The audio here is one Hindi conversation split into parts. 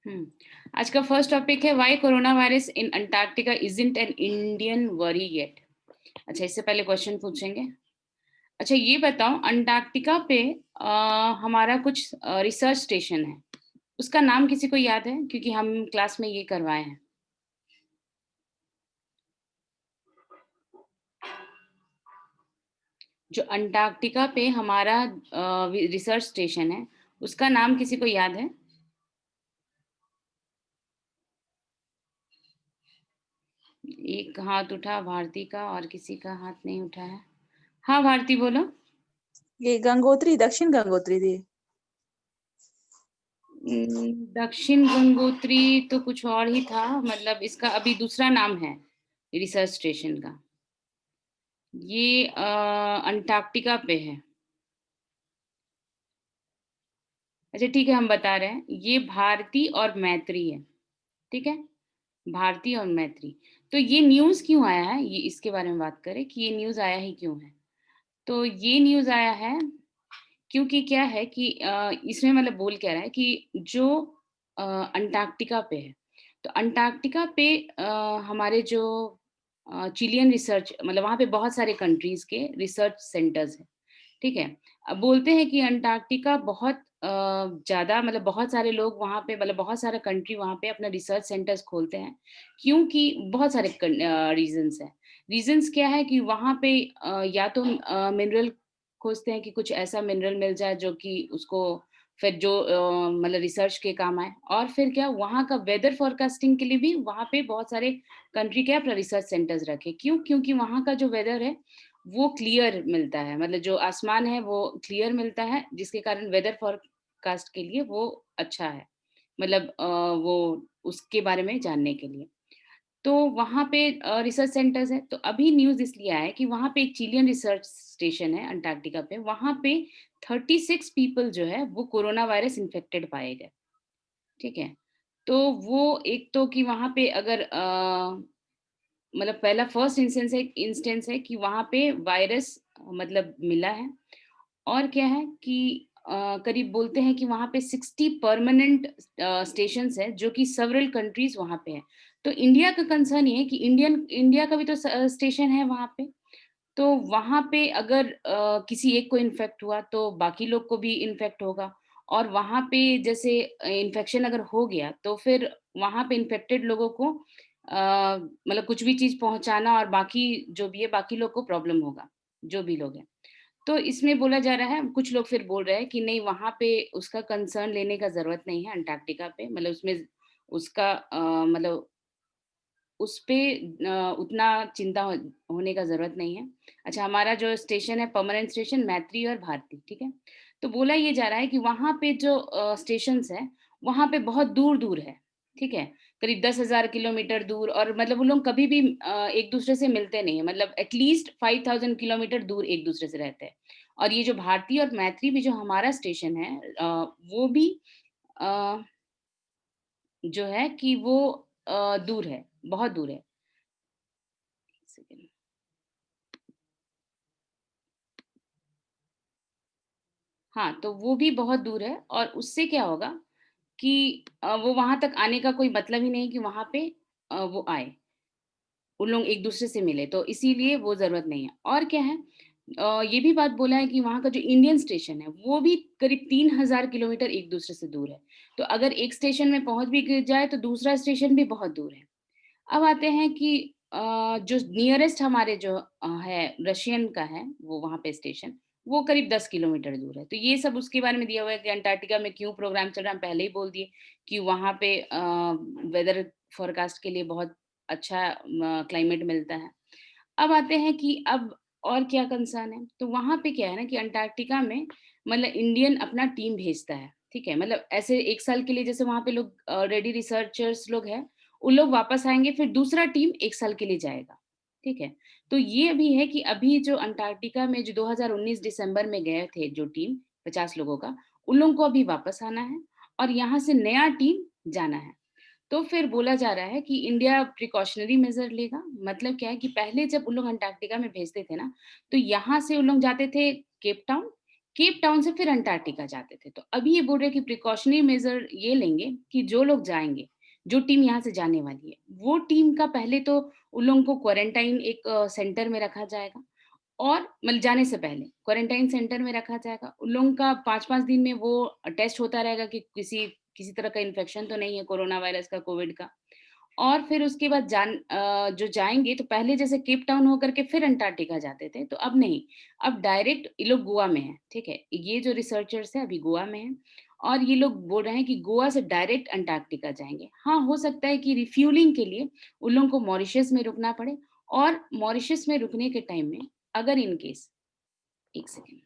हम्म। आज का फर्स्ट टॉपिक है why corona virus in Antarctica isn't an Indian worry yet. अच्छा, इससे पहले क्वेश्चन पूछेंगे। अच्छा, ये बताओ, अंटार्कटिका पे हमारा कुछ रिसर्च स्टेशन है, उसका नाम किसी को याद है? क्योंकि हम क्लास में ये करवाए हैं। जो अंटार्कटिका पे हमारा रिसर्च स्टेशन है, उसका नाम किसी को याद है? एक हाथ उठा भारती का और किसी का हाथ नहीं उठा है। हाँ भारती, बोलो। ये गंगोत्री, दक्षिण गंगोत्री दी। दक्षिण गंगोत्री तो कुछ और ही था, मतलब इसका अभी दूसरा नाम है रिसर्च स्टेशन का। ये अंटार्कटिका पे है। अच्छा ठीक है, हम बता रहे हैं, ये भारती और मैत्री है। ठीक है, भारती और मैत्री। तो ये न्यूज़ क्यों आया है, ये इसके बारे में बात करें कि ये न्यूज़ आया ही क्यों है। तो ये न्यूज़ आया है क्योंकि क्या है कि इसमें मतलब बोल क्या रहा है कि जो अंटार्कटिका पे है, तो अंटार्कटिका पे हमारे जो चिलियन रिसर्च, मतलब वहाँ पे बहुत सारे कंट्रीज के रिसर्च सेंटर्स हैं। ठीक है। अब बोलते हैं कि अंटार्कटिका बहुत ज़्यादा, मतलब बहुत सारे लोग वहाँ पे, मतलब बहुत सारा कंट्री वहाँ पे अपना रिसर्च सेंटर्स खोलते हैं, क्योंकि बहुत सारे रीजंस हैं। रीजंस क्या है कि वहाँ पे या तो मिनरल खोजते हैं कि कुछ ऐसा मिनरल मिल जाए जो कि उसको फिर जो मतलब रिसर्च के काम आए, और फिर क्या वहाँ का वेदर फोरकास्टिंग के लिए भी वहाँ पे बहुत सारे कंट्री के अपना रिसर्च सेंटर्स रखे। क्यों? क्योंकि वहाँ का जो वेदर है वो क्लियर मिलता है, मतलब जो आसमान है वो क्लियर मिलता है, जिसके कारण वेदर फोरकास्ट के लिए वो अच्छा है, मतलब वो उसके बारे में जानने के लिए। तो वहाँ पे रिसर्च सेंटर्स हैं। तो अभी न्यूज़ इसलिए आया है कि वहाँ पे एक चिलियन रिसर्च स्टेशन है अंटार्कटिका पे, वहाँ पे 36 पीपल जो है वो कोरोना वायरस इन्फेक्टेड पाए गए। ठीक है। तो वो एक तो कि वहाँ पे अगर मतलब पहला फर्स्ट इंस्टेंस है कि वहाँ पे वायरस मतलब मिला है। और क्या है कि करीब बोलते हैं कि वहाँ पे 60 परमानेंट स्टेशंस हैं जो कि सेवरल कंट्रीज वहाँ पे हैं। तो इंडिया का कंसर्न ये है कि इंडिया का भी तो स्टेशन है वहाँ पे। तो वहाँ पे अगर किसी एक को इन्फेक्ट हुआ तो बाकी लोग को भी इन्फेक्ट होगा। और वहाँ पे जैसे इन्फेक्शन अगर हो गया तो फिर वहाँ पे इन्फेक्टेड लोगों को मतलब कुछ भी चीज़ पहुँचाना, और बाकी जो भी है बाकी लोग को प्रॉब्लम होगा, जो भी लोग हैं। तो इसमें बोला जा रहा है, कुछ लोग फिर बोल रहे हैं कि नहीं, वहाँ पे उसका कंसर्न लेने का ज़रूरत नहीं है अंटार्कटिका पे, मतलब उसमें उसका मतलब उस पे उतना चिंता होने का ज़रूरत नहीं है। अच्छा, हमारा जो स्टेशन है परमानेंट स्टेशन मैत्री और भारती, ठीक है? तो बोला ये जा रहा है कि वहाँ पे जो स्टेशंस हैं, वहाँ पे बहुत दूर-दूर है, ठीक है? करीब 10,000 किलोमीटर दूर, और मतलब वो लोग कभी भी एक-दूसरे से मिलते नहीं हैं, मतलब एट लीस्ट 5,000 किलोमीटर दूर एक-दूसरे से रहते हैं। और ये जो भारती और मैत्री भी जो हमारा स्टेशन है वो भी अ, जो है कि वो दूर है, बहुत दूर है। 1 सेकंड। हाँ, तो वो भी बहुत दूर है, और उससे क्या होगा कि वो वहाँ तक आने का कोई मतलब ही नहीं कि वहाँ पे वो आए, उन लोग एक-दूसरे से मिले, तो इसीलिए वो ज़रूरत नहीं है। और क्या है, ये भी बात बोला है कि वहाँ का जो इंडियन स्टेशन है, वो भी करीब 3,000 किलोमीटर एक-दूसरे से दूर है। तो अगर एक स्टेशन में पहुँच भी ग जाए, तो दूसरा स्टेशन भी बहुत दूर है। अब आते हैं कि जो नियरेस्ट हमारे जो है रशियन का है, वो वहाँ पे स्टेशन, वो करीब 10 किलोमीटर दूर है। तो ये सब उसके बारे में दिया हुआ है कि अंटार्कटिका में क्यों प्रोग्राम चल रहा है, हम पहले ही बोल दिए कि वहाँ पे वेदर फ़ोरकास्ट के लिए बहुत अच्छा क्लाइमेट मिलता है। अब आते हैं कि अब और क्या कंसर्न है, तो वहाँ पे क्या है ना कि अंटार्कटिका में मतलब इंडियन अपना टीम भेजता है, ठीक है? मतलब ऐसे 1 साल के लिए जैसे वहाँ पे लोग ऑलरेडी रिसर्चर्स लोग हैं, उन लोग वापस आएँगे, फिर दूसरा टीम 1 साल के लिए जाएगा, ठीक है? तो ये अभी है कि अभी जो अंटार्कटिका में जो 2019 दिसंबर में गए थे जो टीम 50 लोगों का, उन लोगों को अभी वापस आना है, और यहाँ से नया टीम जाना है। तो फिर बोला जा रहा है कि इंडिया प्रिकॉशनरी मेजर लेगा। मतलब क्या है कि पहले जब उन लोग अंटार्कटिका में भेजते थे ना, तो यहाँ से उन लोग जाते थे केप टाउन, केप टाउन से फिर अंटार्कटिका जाते थे। तो अभी ये बोल रहे हैं कि प्रिकॉशनरी मेजर ये लेंगे कि जो लोग जाएंगे, जो टीम यहाँ से जाने वाली है, वो टीम का पहले तो उन लोगों को क्वारंटाइन एक सेंटर में रखा जाएगा, और मतलब जाने से पहले क्वारंटाइन सेंटर में रखा जाएगा। उन लोगों का 5-5 दिन में वो टेस्ट होता रहेगा कि किसी किसी तरह का इन्फेक्शन तो नहीं है कोरोना वायरस का, कोविड का। और फिर उसके बाद जो जाएँगे तो पहले जैसे केप टाउन होकर के फिर अंटार्कटिका जाते थे, तो अब नहीं, अब डायरेक्ट ये लोग गोवा में हैं, ठीक है? ये जो रिसर्चर्स हैं अभी गोवा में हैं, और ये लोग बोल रहे हैं कि गोवा से डायरेक्ट अंटार्कटिका जाएँगे। हाँ, हो सकता है कि रिफ्यूलिंग के लिए उन लोगों को मॉरिशस में रुकना पड़े, और मॉरिशस में रुकने के टाइम में अगर इन केस, 1 सेकंड।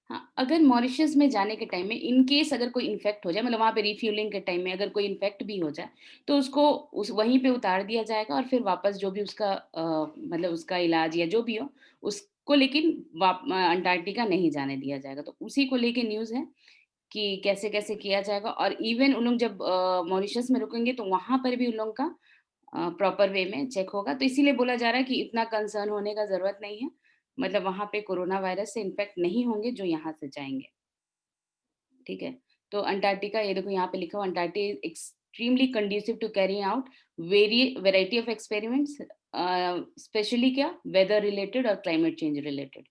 हाँ, अगर मॉरिशस में जाने के टाइम में इन केस अगर कोई इन्फेक्ट हो जाए, मतलब वहाँ पे रिफ्यूलिंग के टाइम में अगर कोई इन्फेक्ट भी हो जाए, तो उसको उस वहीं पे उतार दिया जाएगा, और फिर वापस जो भी उसका मतलब उसका इलाज या जो भी हो, उसको लेकिन अंटार्कटिका नहीं जाने दिया जाएगा। तो उसी को लेके न्यूज़ है कि कैसे-कैसे किया जाएगा, और इवन उन लोग जब मॉरिशस में रुकेंगे तो वहाँ पर भी उन लोगों का प्रॉपर वे में चेक होगा। तो इसीलिए बोला जा रहा है कि इतना कंसर्न होने का ज़रूरत नहीं है। मतलब वहाँ पे कोरोना वायरस से इन्फेक्ट नहीं होंगे जो यहाँ से जाएँगे, ठीक है? तो अंटार्कटिका, ये देखो यहाँ पे लिखा हुआ, Antarctica is extremely conducive to carrying out variety of experiments, especially क्या वेदर रिलेटेड और क्लाइमेट चेंज रिलेटेड।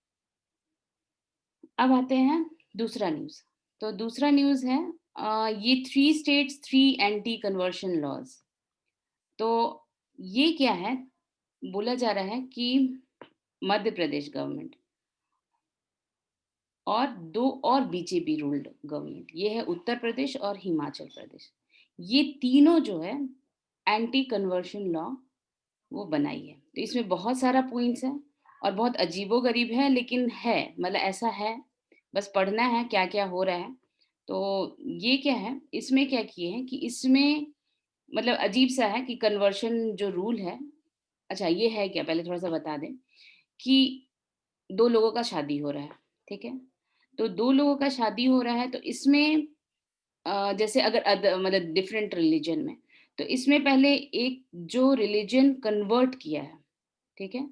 अब आते हैं दूसरा न्यूज़। तो दूसरा न्यूज़ है ये 3 स्टेट्स 3 एंटी कन्वर्शन लॉज़। तो ये क्या है? बोला जा रहा है कि मध्य प्रदेश गवर्नमेंट और 2 और बीजेपी रूल्ड गवर्नमेंट, ये है उत्तर प्रदेश और हिमाचल प्रदेश। ये तीनों जो है एंटी कन्वर्शन लॉ वो बनाई है। तो इसमें बहुत सारा पॉइंट्स है और बहुत अजीबो-गरीब है, लेकिन है, मतलब ऐसा है, बस पढ़ना है क्या-क्या हो रहा है। तो ये क्या है, इसमें क्या किए हैं कि इसमें मतलब अजीब-सा है कि कन्वर्शन जो रूल है, अच्छा ये है क्या, पहले थोड़ा-सा बता दें कि 2 लोगों का शादी हो रहा है, ठीक है? तो 2 लोगों का शादी हो रहा है, तो इसमें जैसे अगर मतलब डिफरेंट रिलीजन में, तो इसमें पहले एक जो रिलीजन कन्वर्ट किया है, ठीक है?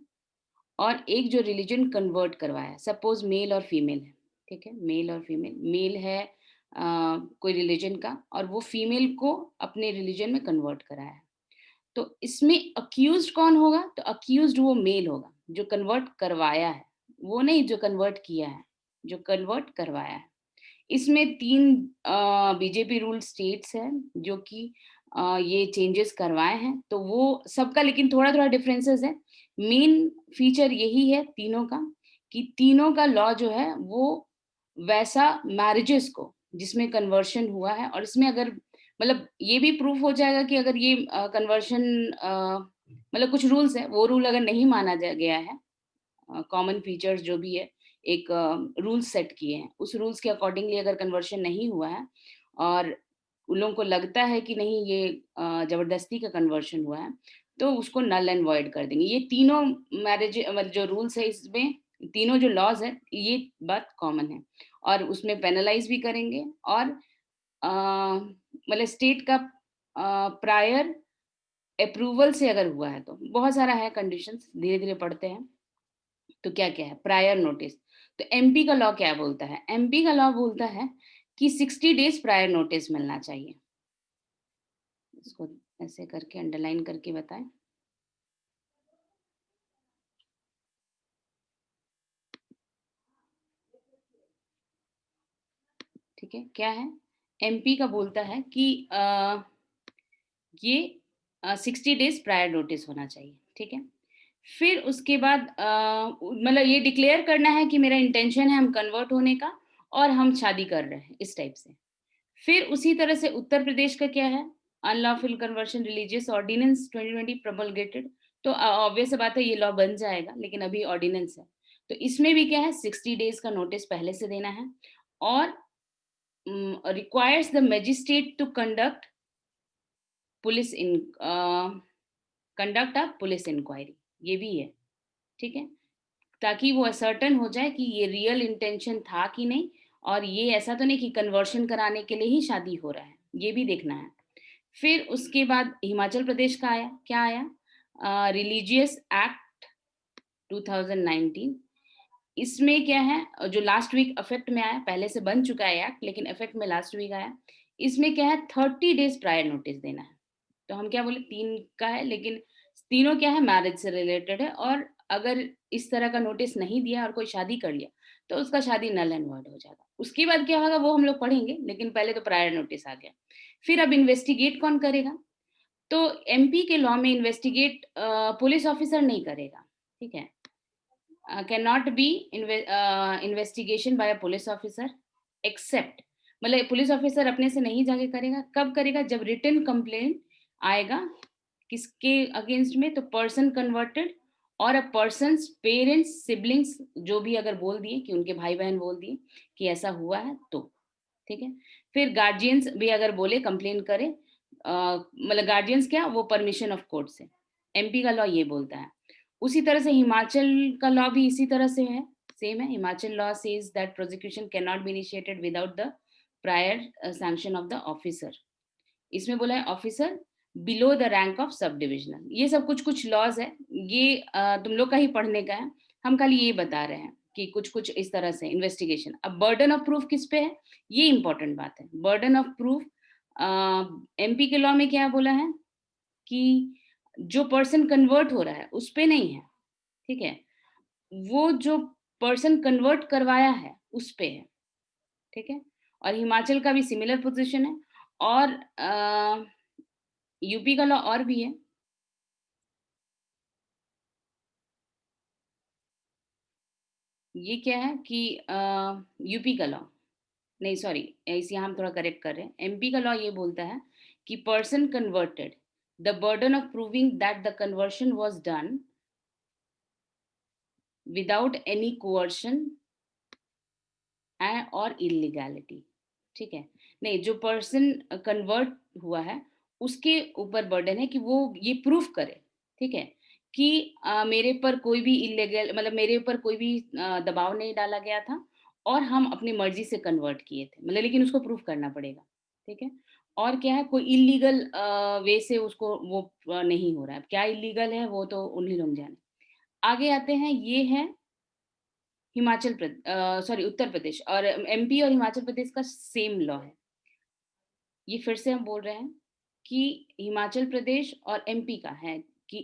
और एक जो रिलीजन कन्वर्ट करवाया है, सपोज़ मेल और फीमेल है, ठीक है? मेल और फीमेल, मेल है कोई रिलीजन का, और वो फीमेल को अपने रिलीजन में कन्वर्ट कराया है। तो इसमें अक्यूज़्ड कौन होगा? तो अक्यूज़्ड वो मेल होगा, जो कन्वर्ट करवाया है, वो नहीं जो कन्वर्ट किया है, जो कन्वर्ट करवाया है। इसमें 3 बीजेपी रूल्ड स्टेट्स हैं जो कि ये चेंजेस करवाए हैं, तो वो सबका लेकिन थोड़ा-थोड़ा डिफरेंसेस है। मेन फीचर यही है तीनों का, कि तीनों का लॉ जो है वो वैसा मैरेजेस को जिसमें कन्वर्शन हुआ है, और इसमें अगर मतलब ये भी प्रूफ हो जाएगा कि अगर ये कन्वर्शन मतलब कुछ रूल्स हैं, वो रूल अगर नहीं माना गया है, कॉमन फीचर्स जो भी है, एक रूल्स सेट किए हैं, उस रूल्स के अकॉर्डिंगली अगर कन्वर्शन नहीं हुआ है, और उन लोगों को लगता है कि नहीं ये ज़बरदस्ती का कन्वर्शन हुआ है, तो उसको नल एंड वॉइड कर देंगे। ये तीनों मैरिज मतलब जो रूल्स है इसमें, तीनों जो लॉज़ हैं, ये बात कॉमन है, और उसमें पेनलाइज़ भी करेंगे, और मतलब स्टेट का प्रायर अप्रूवल से अगर हुआ है तो। बहुत सारा है कंडीशंस, धीरे-धीरे पढ़ते हैं। तो क्या-क्या है? Prior notice. तो एमपी का लॉ क्या बोलता है? एमपी का लॉ बोलता है कि 60 डेज़ प्रायर नोटिस मिलना चाहिए। इसको ऐसे करके अंडरलाइन करके बताएँ। ठीक है? क्या है? एमपी का बोलता है कि ये 60 डेज़ प्रायर नोटिस होना चाहिए, ठीक है? फिर उसके बाद मतलब ये डिक्लेयर करना है कि मेरा इंटेंशन है हम कन्वर्ट होने का, और हम शादी कर रहे हैं, इस टाइप से। फिर उसी तरह से उत्तर प्रदेश का क्या है? Unlawful conversion religious ordinance 2020 promulgated. तो ऑब्वियस सी बात है ये लॉ बन जाएगा, लेकिन अभी ऑर्डिनेंस है। तो इसमें भी क्या है, 60 डेज़ का नोटिस पहले से देना है, और requires the magistrate to police in conduct a police inquiry, ये भी है, ठीक है? ताकि वो असर्टेन हो जाए कि ये रियल इंटेंशन था कि नहीं, और ये ऐसा तो नहीं कि कन्वर्शन कराने के लिए ही शादी हो रहा है, ये भी देखना है। फिर उसके बाद हिमाचल प्रदेश का आया, क्या आया? Religious act 2019। इसमें क्या है, जो लास्ट वीक इफेक्ट में आया, पहले से बन चुका है एक्ट लेकिन इफेक्ट में लास्ट वीक आया। इसमें क्या है, 30 डेज प्रायर नोटिस देना है। तो हम क्या बोले, 3 का है, लेकिन तीनों क्या है, मैरिज से रिलेटेड है। और अगर इस तरह का नोटिस नहीं दिया और कोई शादी कर लिया तो उसका शादी नल एंड वॉइड हो जाएगा। उसके बाद क्या होगा वो हम लोग पढ़ेंगे, लेकिन पहले तो प्रायर नोटिस आ गया। फिर अब इन्वेस्टिगेट कौन करेगा? तो एमपी के लॉ में इन्वेस्टिगेट पुलिस ऑफिसर नहीं करेगा, ठीक है। Can not be investigation by a police officer except, मतलब पुलिस ऑफिसर अपने से नहीं जाके करेगा। कब करेगा? जब रिटन कंप्लेंट आएगा किसके अगेंस्ट में, तो पर्सन कन्वर्टेड और अ पर्सन्स पेरेंट्स सिबलिंग्स, जो भी अगर बोल दिए कि उनके भाई बहन बोल दिए कि ऐसा हुआ है तो, ठीक है। फिर गार्जियंस भी अगर बोले, कंप्लेन करे, मतलब गार्जियंस क्या, वो परमिशन ऑफ कोर्ट से। एमपी का लॉ ये बोलता है। उसी तरह से हिमाचल का लॉ भी इसी तरह से है, सेम है। Himachal law says that prosecution can not be initiated without the prior sanction of the officer. इसमें बोला है officer below the rank of sub divisional. ये सब कुछ कुछ लॉज है, ये तुम लोग का ही पढ़ने का है, हम खाली ये बता रहे हैं कि कुछ कुछ इस तरह से इन्वेस्टिगेशन। अब बर्डन ऑफ प्रूफ किस पे है, ये इंपॉर्टेंट बात है। बर्डन ऑफ प्रूफ एमपी के लॉ में क्या बोला है कि जो पर्सन कन्वर्ट हो रहा है उस पे नहीं है, ठीक है, वो जो पर्सन कन्वर्ट करवाया है उस पे है, ठीक है। और हिमाचल का भी सिमिलर पोजीशन है। और यूपी का लॉ और भी है। ये क्या है कि यूपी का लॉ, नहीं सॉरी, इसे हम थोड़ा करेक्ट कर रहे हैं। एमपी का लॉ ये बोलता है कि person converted, the burden of proving that the conversion was done without any coercion और इलीगैलिटी, ठीक है। नहीं, जो पर्सन कन्वर्ट हुआ है उसके ऊपर बर्डन है कि वो ये प्रूफ करे, ठीक है, कि मेरे पर कोई भी इलीगल, मतलब मेरे ऊपर कोई भी दबाव नहीं डाला गया था और हम अपनी मर्जी से कन्वर्ट किए थे, मतलब लेकिन उसको प्रूफ करना पड़ेगा, ठीक है। और क्या है, कोई इलीगल वे से उसको वो नहीं हो रहा है। क्या इलीगल है वो तो उन्हीं लोग जाने। आगे आते हैं, ये है हिमाचल प्रदेश, सॉरी उत्तर प्रदेश, और एमपी और हिमाचल प्रदेश का सेम लॉ है। ये फिर से हम बोल रहे हैं कि हिमाचल प्रदेश और एमपी का है कि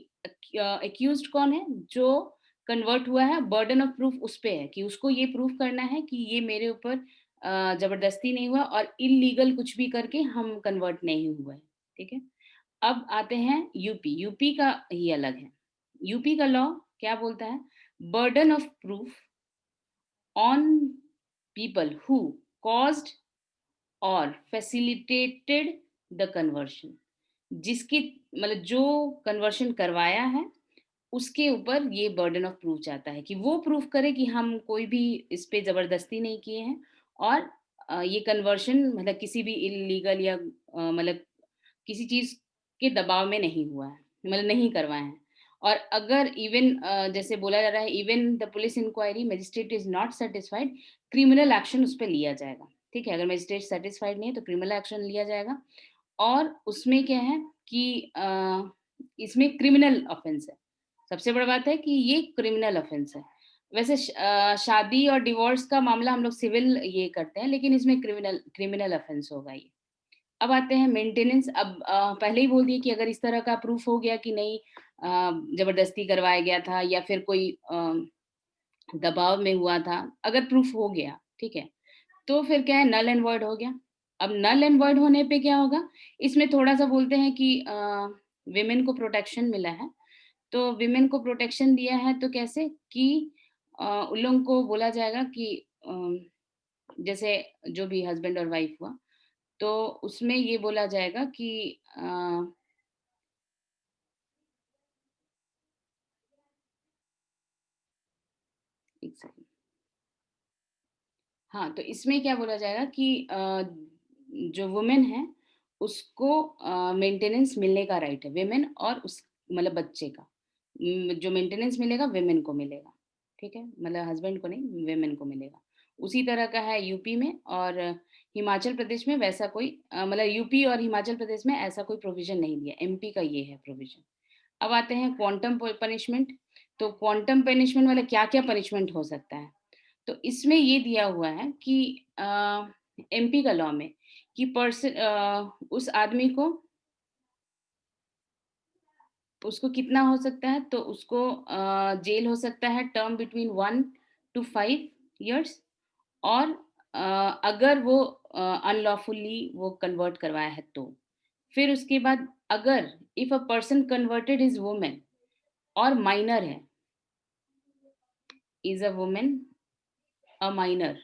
एक्यूज्ड कौन है, जो कन्वर्ट हुआ है, बर्डन ऑफ प्रूफ उस पे है कि उसको ये प्रूफ करना है कि ये मेरे ऊपर जबरदस्ती नहीं हुआ और इलीगल कुछ भी करके हम कन्वर्ट नहीं हुआ है, ठीक है। अब आते हैं यूपी। यूपी का ही अलग है। यूपी का लॉ क्या बोलता है, burden of proof on people who caused और फैसिलिटेटेड द कन्वर्शन, जिसकी, मतलब जो कन्वर्शन करवाया है उसके ऊपर ये बर्डन ऑफ प्रूफ जाता है कि वो प्रूफ करे कि हम कोई भी इस पे जबरदस्ती नहीं किए हैं और ये कन्वर्शन मतलब किसी भी इलीगल या मतलब किसी चीज के दबाव में नहीं हुआ है, मतलब नहीं करवाए हैं। और अगर इवन जैसे बोला जा रहा है, even the police inquiry magistrate is not satisfied, criminal action उस पर लिया जाएगा, ठीक है। अगर मजिस्ट्रेट सेटिस्फाइड नहीं है तो क्रिमिनल एक्शन लिया जाएगा। और उसमें क्या है कि इसमें क्रिमिनल ऑफेंस है। सबसे बड़ी बात है कि ये क्रिमिनल ऑफेंस है। वैसे शादी और डिवोर्स का मामला हम लोग सिविल ये करते हैं, लेकिन इसमें क्रिमिनल क्रिमिनल ऑफेंस होगा ये। अब आते हैं मेंटेनेंस। अब पहले ही बोल दिए कि अगर इस तरह का प्रूफ हो गया कि नहीं जबरदस्ती करवाया गया था या फिर कोई दबाव में हुआ था, अगर प्रूफ हो गया, ठीक है, तो फिर क्या है, नल एंड वॉइड हो गया। अब नल एंड वॉइड होने पे क्या होगा, इसमें थोड़ा सा बोलते हैं कि विमेन को प्रोटेक्शन मिला है। तो विमेन को प्रोटेक्शन दिया है तो कैसे कि उन लोगों को बोला जाएगा कि जैसे जो भी हस्बैंड और वाइफ हुआ तो उसमें ये बोला जाएगा कि एक सेकंड, हाँ, तो इसमें क्या बोला जाएगा कि जो वुमेन है उसको मेंटेनेंस मिलने का राइट है, विमेन और उस मतलब बच्चे का। जो मेंटेनेंस मिलेगा विमेन को मिलेगा, ठीक है, मतलब हस्बैंड को नहीं, विमेन को मिलेगा। उसी तरह का है यूपी में, और हिमाचल प्रदेश में वैसा कोई मतलब यूपी और हिमाचल प्रदेश में ऐसा कोई प्रोविज़न नहीं दिया, एमपी का ये है प्रोविज़न। अब आते हैं क्वांटम पनिशमेंट। तो क्वांटम पनिशमेंट मतलब क्या-क्या पनिशमेंट हो सकता है? तो इसमें ये दिया हुआ है कि एमपी का लॉ में कि उस आदमी को उसको कितना हो सकता है, तो उसको जेल हो सकता है टर्म बिटवीन 1 टू 5 इयर्स, और अ, अगर वो अनलॉफुली वो कन्वर्ट करवाया है तो। फिर उसके बाद अगर if a person converted is woman और माइनर है, is a woman, a minor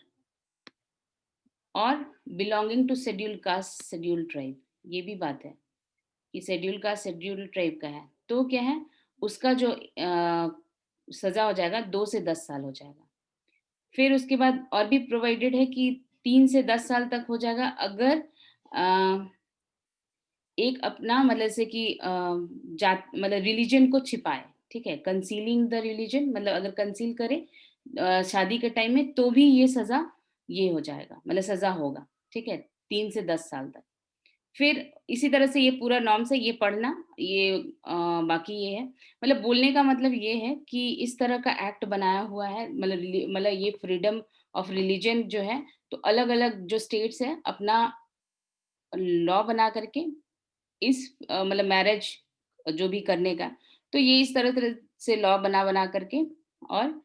और belonging to scheduled caste, scheduled tribe, ये भी बात है कि शेड्यूल कास्ट, शेड्यूल्ड ट्राइब का है, तो क्या है उसका जो सज़ा हो जाएगा 2 से 10 साल हो जाएगा। फिर उसके बाद और भी प्रोवाइडेड है कि 3 से 10 साल तक हो जाएगा अगर अ, एक अपना मतलब जैसे कि जात मतलब रिलीजन को छिपाए, ठीक है? कंसीलिंग द रिलीजन मतलब अगर कंसील करे शादी के टाइम में तो भी ये सज़ा ये हो जाएगा, मतलब सज़ा होगा, ठीक है? 3 से 10 साल तक। फिर इसी तरह से ये पूरा नॉर्म्स है, ये पढ़ना, ये बाकी ये है, मतलब बोलने का मतलब ये है कि इस तरह का एक्ट बनाया हुआ है, मतलब ये फ्रीडम ऑफ रिलीजन जो है, तो अलग-अलग जो स्टेट्स हैं, अपना लॉ बना करके इस मतलब मैरिज जो भी करने का, तो ये इस तरह-तरह से लॉ बना-बना करके और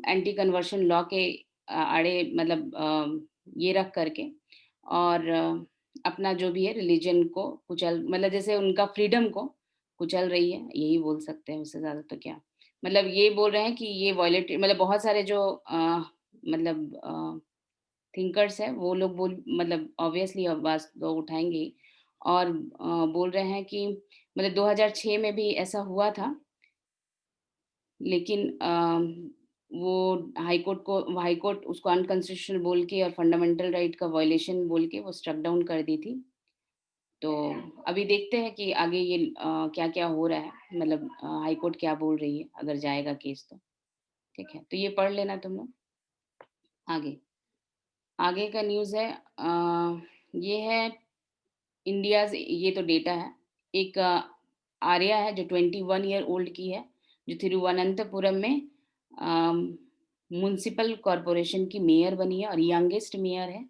एंटी कन्वर्शन लॉ के आड़े मतलब ये रख करके और अपना जो भी है रिलीजन को कुचल मतलब जैसे उनका फ्रीडम को कुचल रही है, यही बोल सकते हैं, उससे ज़्यादा तो क्या। मतलब ये बोल रहे हैं कि ये वॉयलेट मतलब बहुत सारे जो मतलब थिंकर्स हैं, वो लोग मतलब ऑब्वियसली आवाज़ तो उठाएँगे ही, और बोल रहे हैं कि मतलब 2006 में भी ऐसा हुआ था, लेकिन वो हाई कोर्ट उसको अनकॉन्स्टिट्यूशनल बोल के और फंडामेंटल राइट का वायलेशन बोल के वो स्ट्रक डाउन कर दी थी। तो अभी देखते हैं कि आगे ये क्या-क्या हो रहा है, मतलब हाई कोर्ट क्या बोल रही है, अगर जाएगा केस तो, ठीक है? तो ये पढ़ लेना तुम लोग। आगे, आगे का न्यूज़ है ये है इंडियाज़, ये तो डेटा है। एक आर्या है जो 21 ईयर ओल्ड की है, जो तिरुवनंतपुरम में म्युनिसिपल कॉर्पोरेशन की मेयर बनी है और यंगेस्ट मेयर है।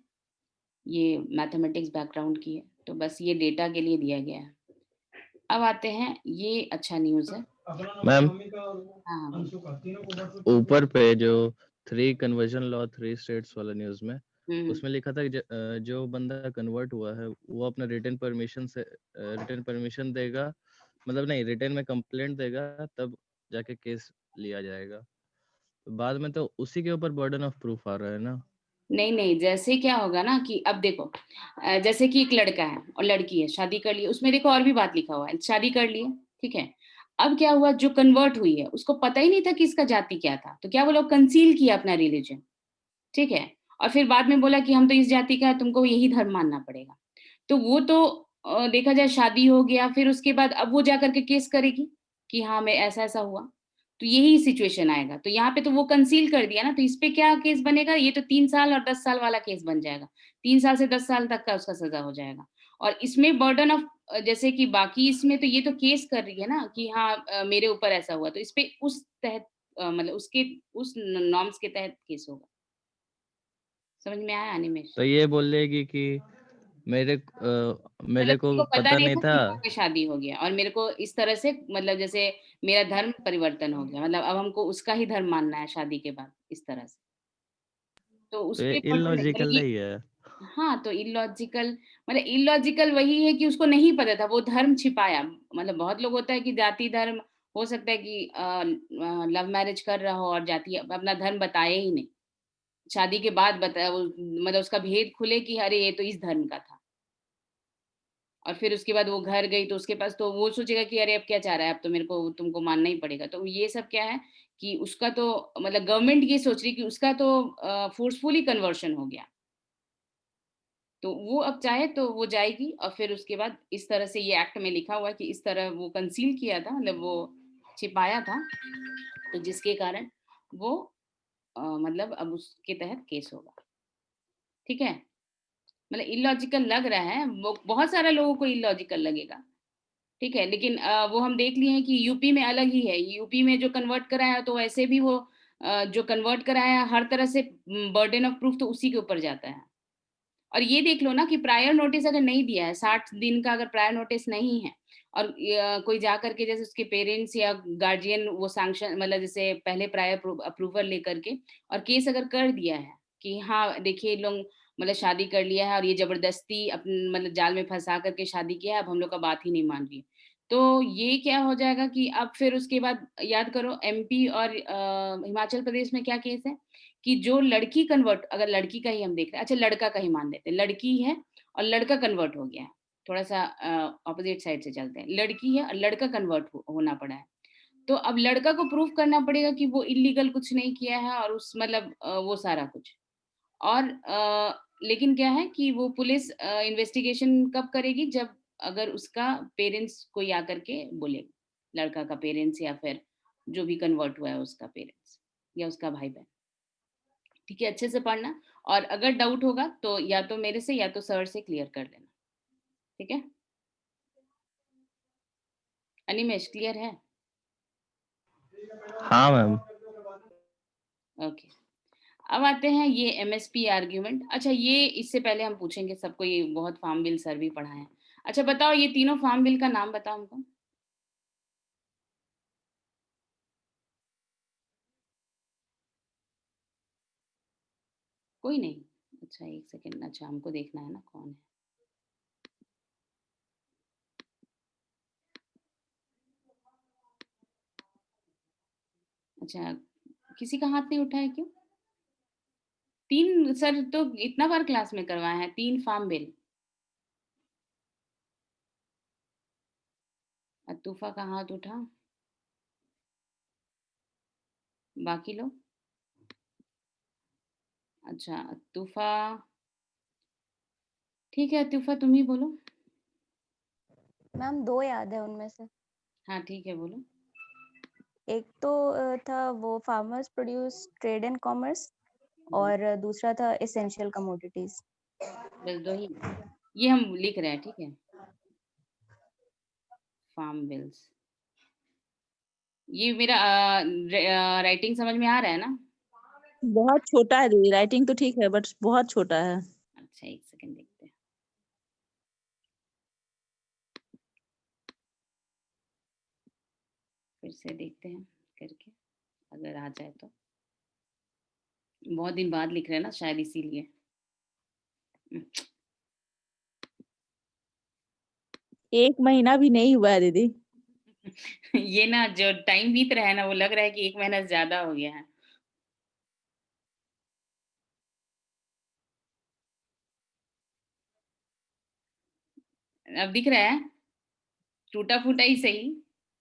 ये मैथमेटिक्स बैकग्राउंड की है, तो बस ये डेटा के लिए दिया गया है। अब आते हैं, ये अच्छा न्यूज़ है। मैम, हाँ, हाँ, बोलो। ऊपर पे जो 3 कन्वर्जन लॉ 3 स्टेट्स वाला न्यूज़ में, हुँ, हुँ। उसमें लिखा था कि जो बंदा कन्वर्ट हुआ है, वो अपना रिटन परमिशन देगा, मतलब नहीं, रिटन में कंप्लेंट देगा, तब जाके केस लिया जाएगा। तो बाद में तो उसी के ऊपर बर्डन ऑफ प्रूफ आ रहा है ना? नहीं, नहीं, जैसे क्या होगा ना कि अब देखो जैसे कि एक लड़का है और लड़की है, शादी कर ली, उसमें देखो और भी बात लिखा हुआ है, शादी कर ली है, ठीक है? अब क्या हुआ, जो कन्वर्ट हुई है, उसको पता ही नहीं था कि इसका जाति क्या था, तो क्या वो लोग कंसील किया अपना रिलिजन, ठीक है? और फिर बाद में बोला कि हम तो इस जाति का है, तुमको यही धर्म मानना पड़ेगा। तो वो तो देखा जाए शादी हो गया, फिर उसके बाद अब वो जाकर के केस करेगी कि हाँ, मैं ऐसा-ऐसा हुआ। तो यही सिचुएशन आएगा। तो यहाँ पे तो वो कंसील कर दिया ना, तो इस पे क्या केस बनेगा? ये तो 3 साल और 10 साल वाला केस बन जाएगा। 3 साल से 10 साल तक का उसका सज़ा हो जाएगा। और इसमें बर्डन ऑफ जैसे कि बाकी इसमें तो ये तो केस कर रही है ना कि हाँ मेरे ऊपर ऐसा हुआ, तो इस पे उस तहत मतलब उसके उस न नॉर्म्स के तहत केस होगा। समझ में आया अनिमेष? तो ये बोल देगी कि मतलब मेरे को मेरे को पता पता नहीं नहीं था था। कि जाके शादी हो गया और मेरे को इस तरह से मतलब जैसे मेरा धर्म परिवर्तन हो गया, मतलब अब हमको उसका ही धर्म मानना है शादी के बाद, इस तरह से। तो तो ये उसपे बर्डन नहीं मतलब इलॉजिकल ये नहीं है? हाँ, तो इलॉजिकल मतलब इलॉजिकल वही है कि उसको नहीं पता था, वो धर्म छिपाया। मतलब बहुत लोग होता है कि जाति धर्म हो सकता है कि लव मैरिज कर रहा हो और जाति अपना धर्म बताए ही नहीं। शादी के बाद बताया वो मतलब उसका भेद खुले कि अरे ये तो इस धर्म का था। और फिर उसके बाद वो घर गई तो उसके पास तो वो सोचेगा कि अरे अब क्या चाह रहा है, अब तो मेरे को तुमको मानना ही पड़ेगा। तो ये सब क्या है कि उसका तो मतलब गवर्नमेंट ये सोच रही है कि उसका तो फ़ोर्सफुली कन्वर्शन हो गया। तो वो अब चाहे तो वो जाएगी और फिर उसके बाद इस तरह से ये एक्ट में लिखा हुआ है कि इस तरह वो कंसील किया था, मतलब वो छिपाया था, तो जिसके कारण वो मतलब अब उसके तहत केस होगा, ठीक है। मतलब इलॉजिकल लग रहा है, वो बहुत सारे लोगों को इलॉजिकल लगेगा, ठीक है, लेकिन वो हम देख लिए हैं कि यूपी में अलग ही है। यूपी में जो कन्वर्ट कराया तो वैसे भी वो जो कन्वर्ट कराया हर तरह से बर्डन ऑफ प्रूफ तो उसी के ऊपर जाता है। और ये देख लो ना कि प्रायर नोटिस अगर नहीं दिया है, 60 दिन का अगर प्रायर नोटिस नहीं है और कोई जा करके जैसे उसके पेरेंट्स या गार्जियन वो सैंक्शन मतलब जैसे पहले प्रायर अप्रूवल लेकर के और केस अगर कर दिया है कि हाँ देखिए लोग मतलब शादी कर लिया है और ये जबरदस्ती अपन मतलब जाल में फंसा करके शादी किया है, अब हम लोग का बात ही नहीं मान रही है। तो ये क्या हो जाएगा कि अब फिर उसके बाद याद करो एमपी और हिमाचल प्रदेश में क्या केस है कि जो लड़की कन्वर्ट, अगर लड़की का ही हम देख रहे हैं, अच्छा लड़का का ही मान लेते हैं, लड़की है और लड़का कन्वर्ट हो गया है, थोड़ा सा ऑपोजिट साइड से चलते हैं, लड़की है और लड़का कन्वर्ट होना पड़ा है, तो अब लड़का को प्रूफ करना पड़ेगा कि वो इलीगल कुछ नहीं किया है और उस मतलब वो सारा कुछ। और लेकिन क्या है कि वो पुलिस इन्वेस्टिगेशन कब करेगी, जब अगर उसका पेरेंट्स कोई आकर के बोलेगा, लड़का का पेरेंट्स या फिर जो भी कन्वर्ट हुआ है उसका पेरेंट्स या उसका भाई बहन, ठीक है। अच्छे से पढ़ना और अगर डाउट होगा तो या तो मेरे से या तो सर से क्लियर कर लेना, ठीक है। अनिमेश क्लियर है? हाँ मैम। ओके। अब आते हैं ये एमएसपी आर्ग्यूमेंट। अच्छा ये इससे पहले हम पूछेंगे सबको, ये बहुत फार्म बिल सर भी पढ़ा है। अच्छा बताओ ये तीनों फार्म बिल का नाम बताओ हमको। कोई नहीं? अच्छा एक सेकेंड, अच्छा हमको देखना है ना कौन है। अच्छा किसी का हाथ नहीं उठा है क्यों? तीन सर तो इतना बार क्लास में करवाए हैं, तीन फार्म बिल। अतूफा का हाथ उठा, बाकी लोग? अच्छा अतूफा, ठीक है अतूफा तुम ही बोलो। मैम 2 याद है उनमें से। हाँ ठीक है बोलो। एक तो था वो farmers produce trade and commerce और दूसरा था एसेंशियल कमोडिटीज। बस दो ही, ये हम लिख रहे हैं, ठीक है। फार्म बिल्स, ये मेरा राइटिंग समझ में आ रहा है ना? बहुत छोटा है दीदी, राइटिंग तो ठीक है बट बहुत छोटा है। अच्छा एक सेकंड देखते हैं। फिर से देखते हैं करके, अगर आ जाए तो। बहुत दिन बाद लिख रहे हैं ना शायद इसीलिए। एक महीना भी नहीं हुआ है दीदी। ये ना जो टाइम बीत रहा है ना वो लग रहा है कि एक महीना ज्यादा हो गया है। अब दिख रहा है, टूटा फूटा ही सही।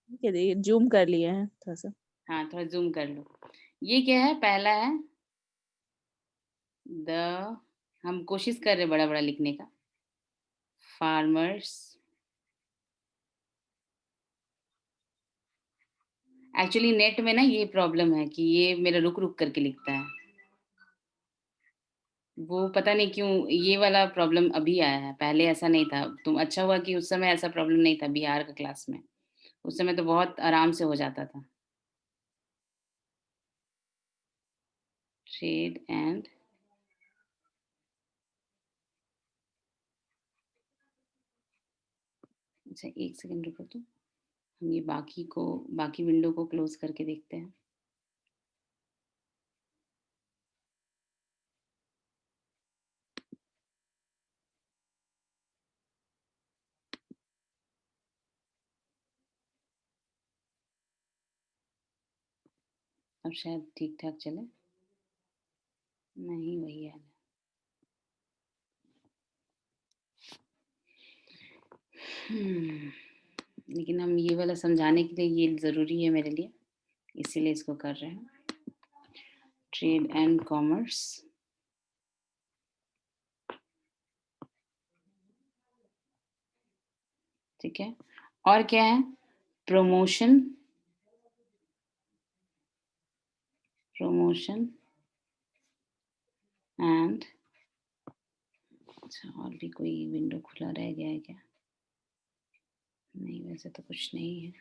ठीक है दीदी, जूम कर लिए हैं थोड़ा सा। हाँ थोड़ा जूम कर लो। ये क्या है, पहला है द, हम कोशिश कर रहे हैं बड़ा बड़ा लिखने का, फार्मर्स, एक्चुअली नेट में ना ये प्रॉब्लम है कि ये मेरा रुक रुक करके लिखता है, वो पता नहीं क्यों ये वाला प्रॉब्लम अभी आया है, पहले ऐसा नहीं था। तुम अच्छा हुआ कि उस समय ऐसा प्रॉब्लम नहीं था बिहार का क्लास में, उस समय तो बहुत आराम से हो जाता था। ट्रेड एंड, अच्छा एक सेकंड रुको तो, हम ये बाकी विंडो को क्लोज करके देखते हैं। अब शायद ठीक ठाक चले, नहीं वही है। हम्म, लेकिन हम ये वाला समझाने के लिए ये जरूरी है मेरे लिए, इसीलिए इसको कर रहे हैं। ट्रेड एंड कॉमर्स, ठीक है। और क्या है, प्रमोशन, प्रमोशन एंड अच्छा, और भी कोई विंडो खुला रह गया है क्या? नहीं, वैसे तो कुछ नहीं है।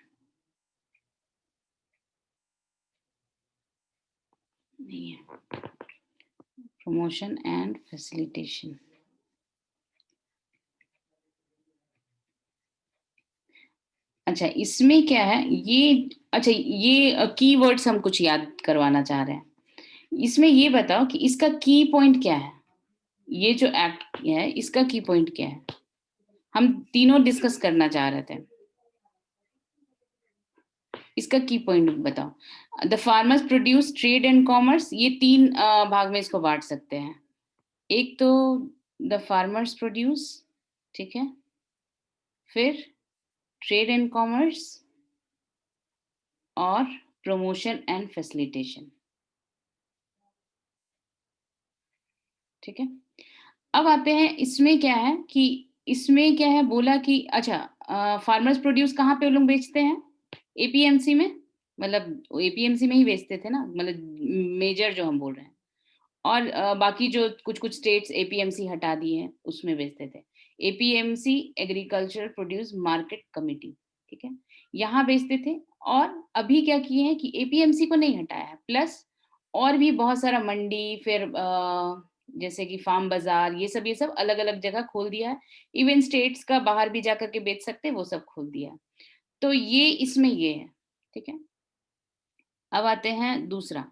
नहीं है। Promotion and facilitation. अच्छा, इसमें क्या है ये? अच्छा, ये कीवर्ड्स हम कुछ याद करवाना चाह रहे हैं। इसमें ये बताओ कि इसका की पॉइंट क्या है? ये जो एक्ट है इसका की पॉइंट क्या है? हम तीनों डिस्कस करना चाह रहे थे। इसका की पॉइंट बताओ। The farmers produce trade and commerce, ये तीन भाग में इसको बांट सकते हैं। एक तो द फार्मर्स प्रोड्यूस, ठीक है, फिर ट्रेड एंड कॉमर्स और प्रमोशन एंड फैसिलिटेशन, ठीक है। अब आते हैं इसमें क्या है कि इसमें क्या है बोला कि अच्छा फार्मर्स प्रोड्यूस कहाँ पे लोग बेचते हैं? एपीएमसी में, मतलब एपीएमसी में ही बेचते थे ना, मतलब मेजर जो हम बोल रहे हैं। और बाकी जो कुछ-कुछ स्टेट्स एपीएमसी हटा दिए हैं, उसमें बेचते थे। APMC agricultural produce market committee, ठीक है? यहाँ बेचते थे और अभी क्या किए हैं कि एपीएमसी को नहीं हटाया है, प्लस और भी बहुत सारा मंडी, फिर जैसे कि फार्म बाज़ार, ये सब अलग-अलग जगह खोल दिया है। इवन स्टेट्स का बाहर भी जाकर के बेच सकते हैं, वो सब खोल दिया है। तो ये इसमें ये है, ठीक है? अब आते हैं दूसरा।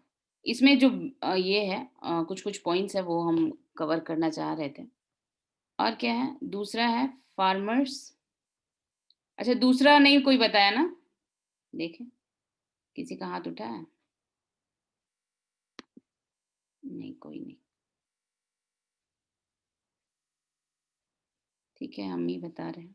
इसमें जो ये है कुछ-कुछ पॉइंट्स हैं वो हम कवर करना चाह रहे थे। और क्या है? दूसरा है फार्मर्स। अच्छा, दूसरा नहीं कोई बताया ना? देखें, किसी का हाथ उठा है? नहीं, कोई नहीं। ठीक है, हम ही बता रहे हैं।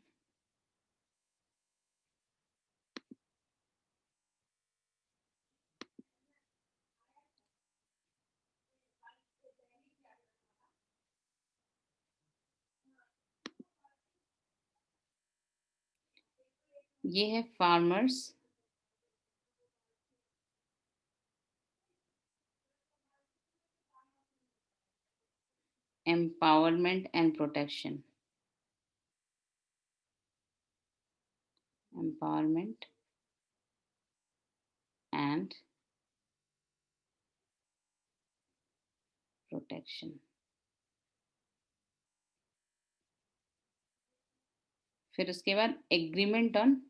ये है farmers empowerment and protection. Empowerment and protection. फिर उसके बाद agreement on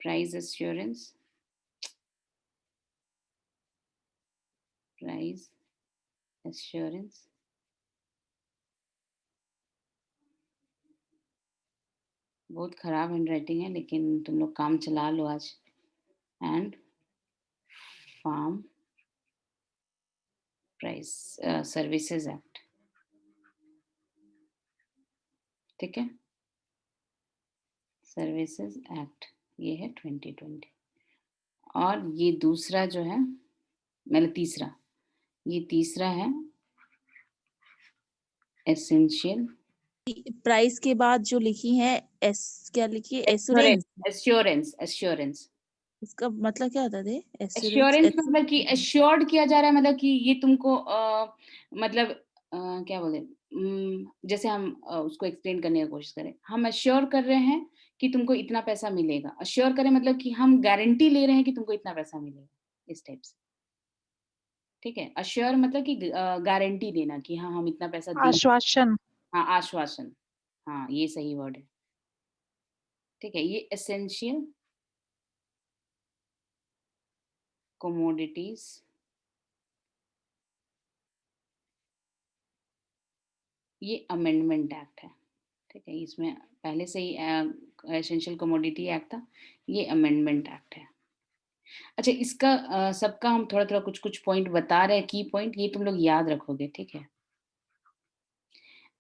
price assurance, price assurance, बहुत खराब हैंडराइटिंग है, लेकिन तुम लोग काम चला लो आज। And farm price services act, ठीक है, सर्विसेज एक्ट, ये है 2020। और ये दूसरा जो है, मतलब तीसरा, ये तीसरा है एसेंशियल प्राइस के बाद जो लिखी है क्या लिखी है? एश्योरेंस। एश्योरेंस। एश्योरेंस इसका मतलब क्या होता है? एश्योरेंस मतलब कि एश्योर्ड किया जा रहा है, मतलब कि ये तुमको मतलब क्या बोले, जैसे हम उसको एक्सप्लेन करने की कोशिश करें, हम एश्योर कर रहे हैं कि तुमको इतना पैसा मिलेगा। एश्योर करें मतलब कि हम गारंटी ले रहे हैं कि तुमको इतना पैसा मिलेगा, इस टाइप से, ठीक है। एश्योर मतलब कि गारंटी देना कि हाँ हम इतना पैसा देंगे। आश्वासन। हाँ, आश्वासन, हाँ ये सही वर्ड है, ठीक है। ये एसेंशियल कमोडिटीज ये अमेंडमेंट एक्ट है, ठीक है। इसमें पहले से ही एसेंशियल कमोडिटी एक्ट था, ये अमेंडमेंट एक्ट है। अच्छा, इसका सबका हम थोड़ा-थोड़ा कुछ-कुछ पॉइंट बता रहे हैं, की पॉइंट, ये तुम लोग याद रखोगे, ठीक है।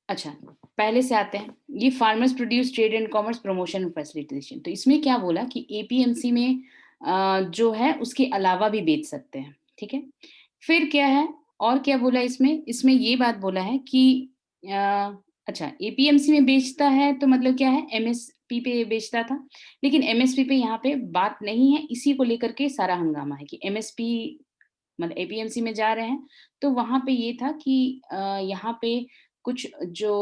अच्छा, पहले से आते हैं। ये farmers produce trade and commerce promotion and facilitation. तो इसमें क्या बोला कि एपीएमसी में जो है उसके अलावा भी बेच सकते हैं, ठीक है। फिर क्या है और क्या बोला इसमें? इसमें ये बात बोला है कि अच्छा, एपीएमसी में बेचता है तो मतलब क्या है? एमएसपी पे बेचता था, लेकिन एमएसपी पे यहाँ पे बात नहीं है। इसी को लेकर के सारा हंगामा है कि एमएसपी मतलब एपीएमसी में जा रहे हैं, तो वहाँ पे ये था कि यहाँ पे कुछ जो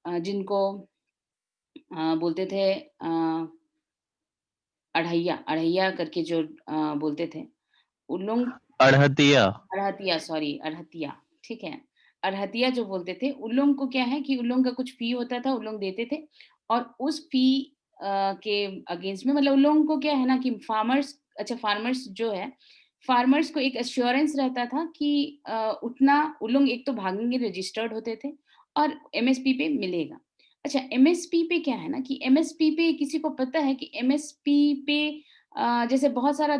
जिनको बोलते थे अढ़ैया अढ़ैया करके जो बोलते थे, उन लोग अड़हतिया। अड़हतिया, सॉरी अड़हतिया, ठीक है। अड़हतिया जो बोलते थे, उन लोगों को क्या है कि उन लोगों का कुछ फ़ी होता था, उन लोग देते थे और उस फ़ी के अगेंस्ट में मतलब उन लोगों को क्या है ना कि फार्मर्स जो है, फार्मर्स को एक एश्योरेंस रहता था कि उतना उन लोग एक तो भागेंगे, रजिस्टर्ड होते थे और एमएसपी पे मिलेगा। अच्छा, एमएसपी पे क्या है ना कि एमएसपी पे किसी को पता है कि एमएसपी पे जैसे बहुत सारा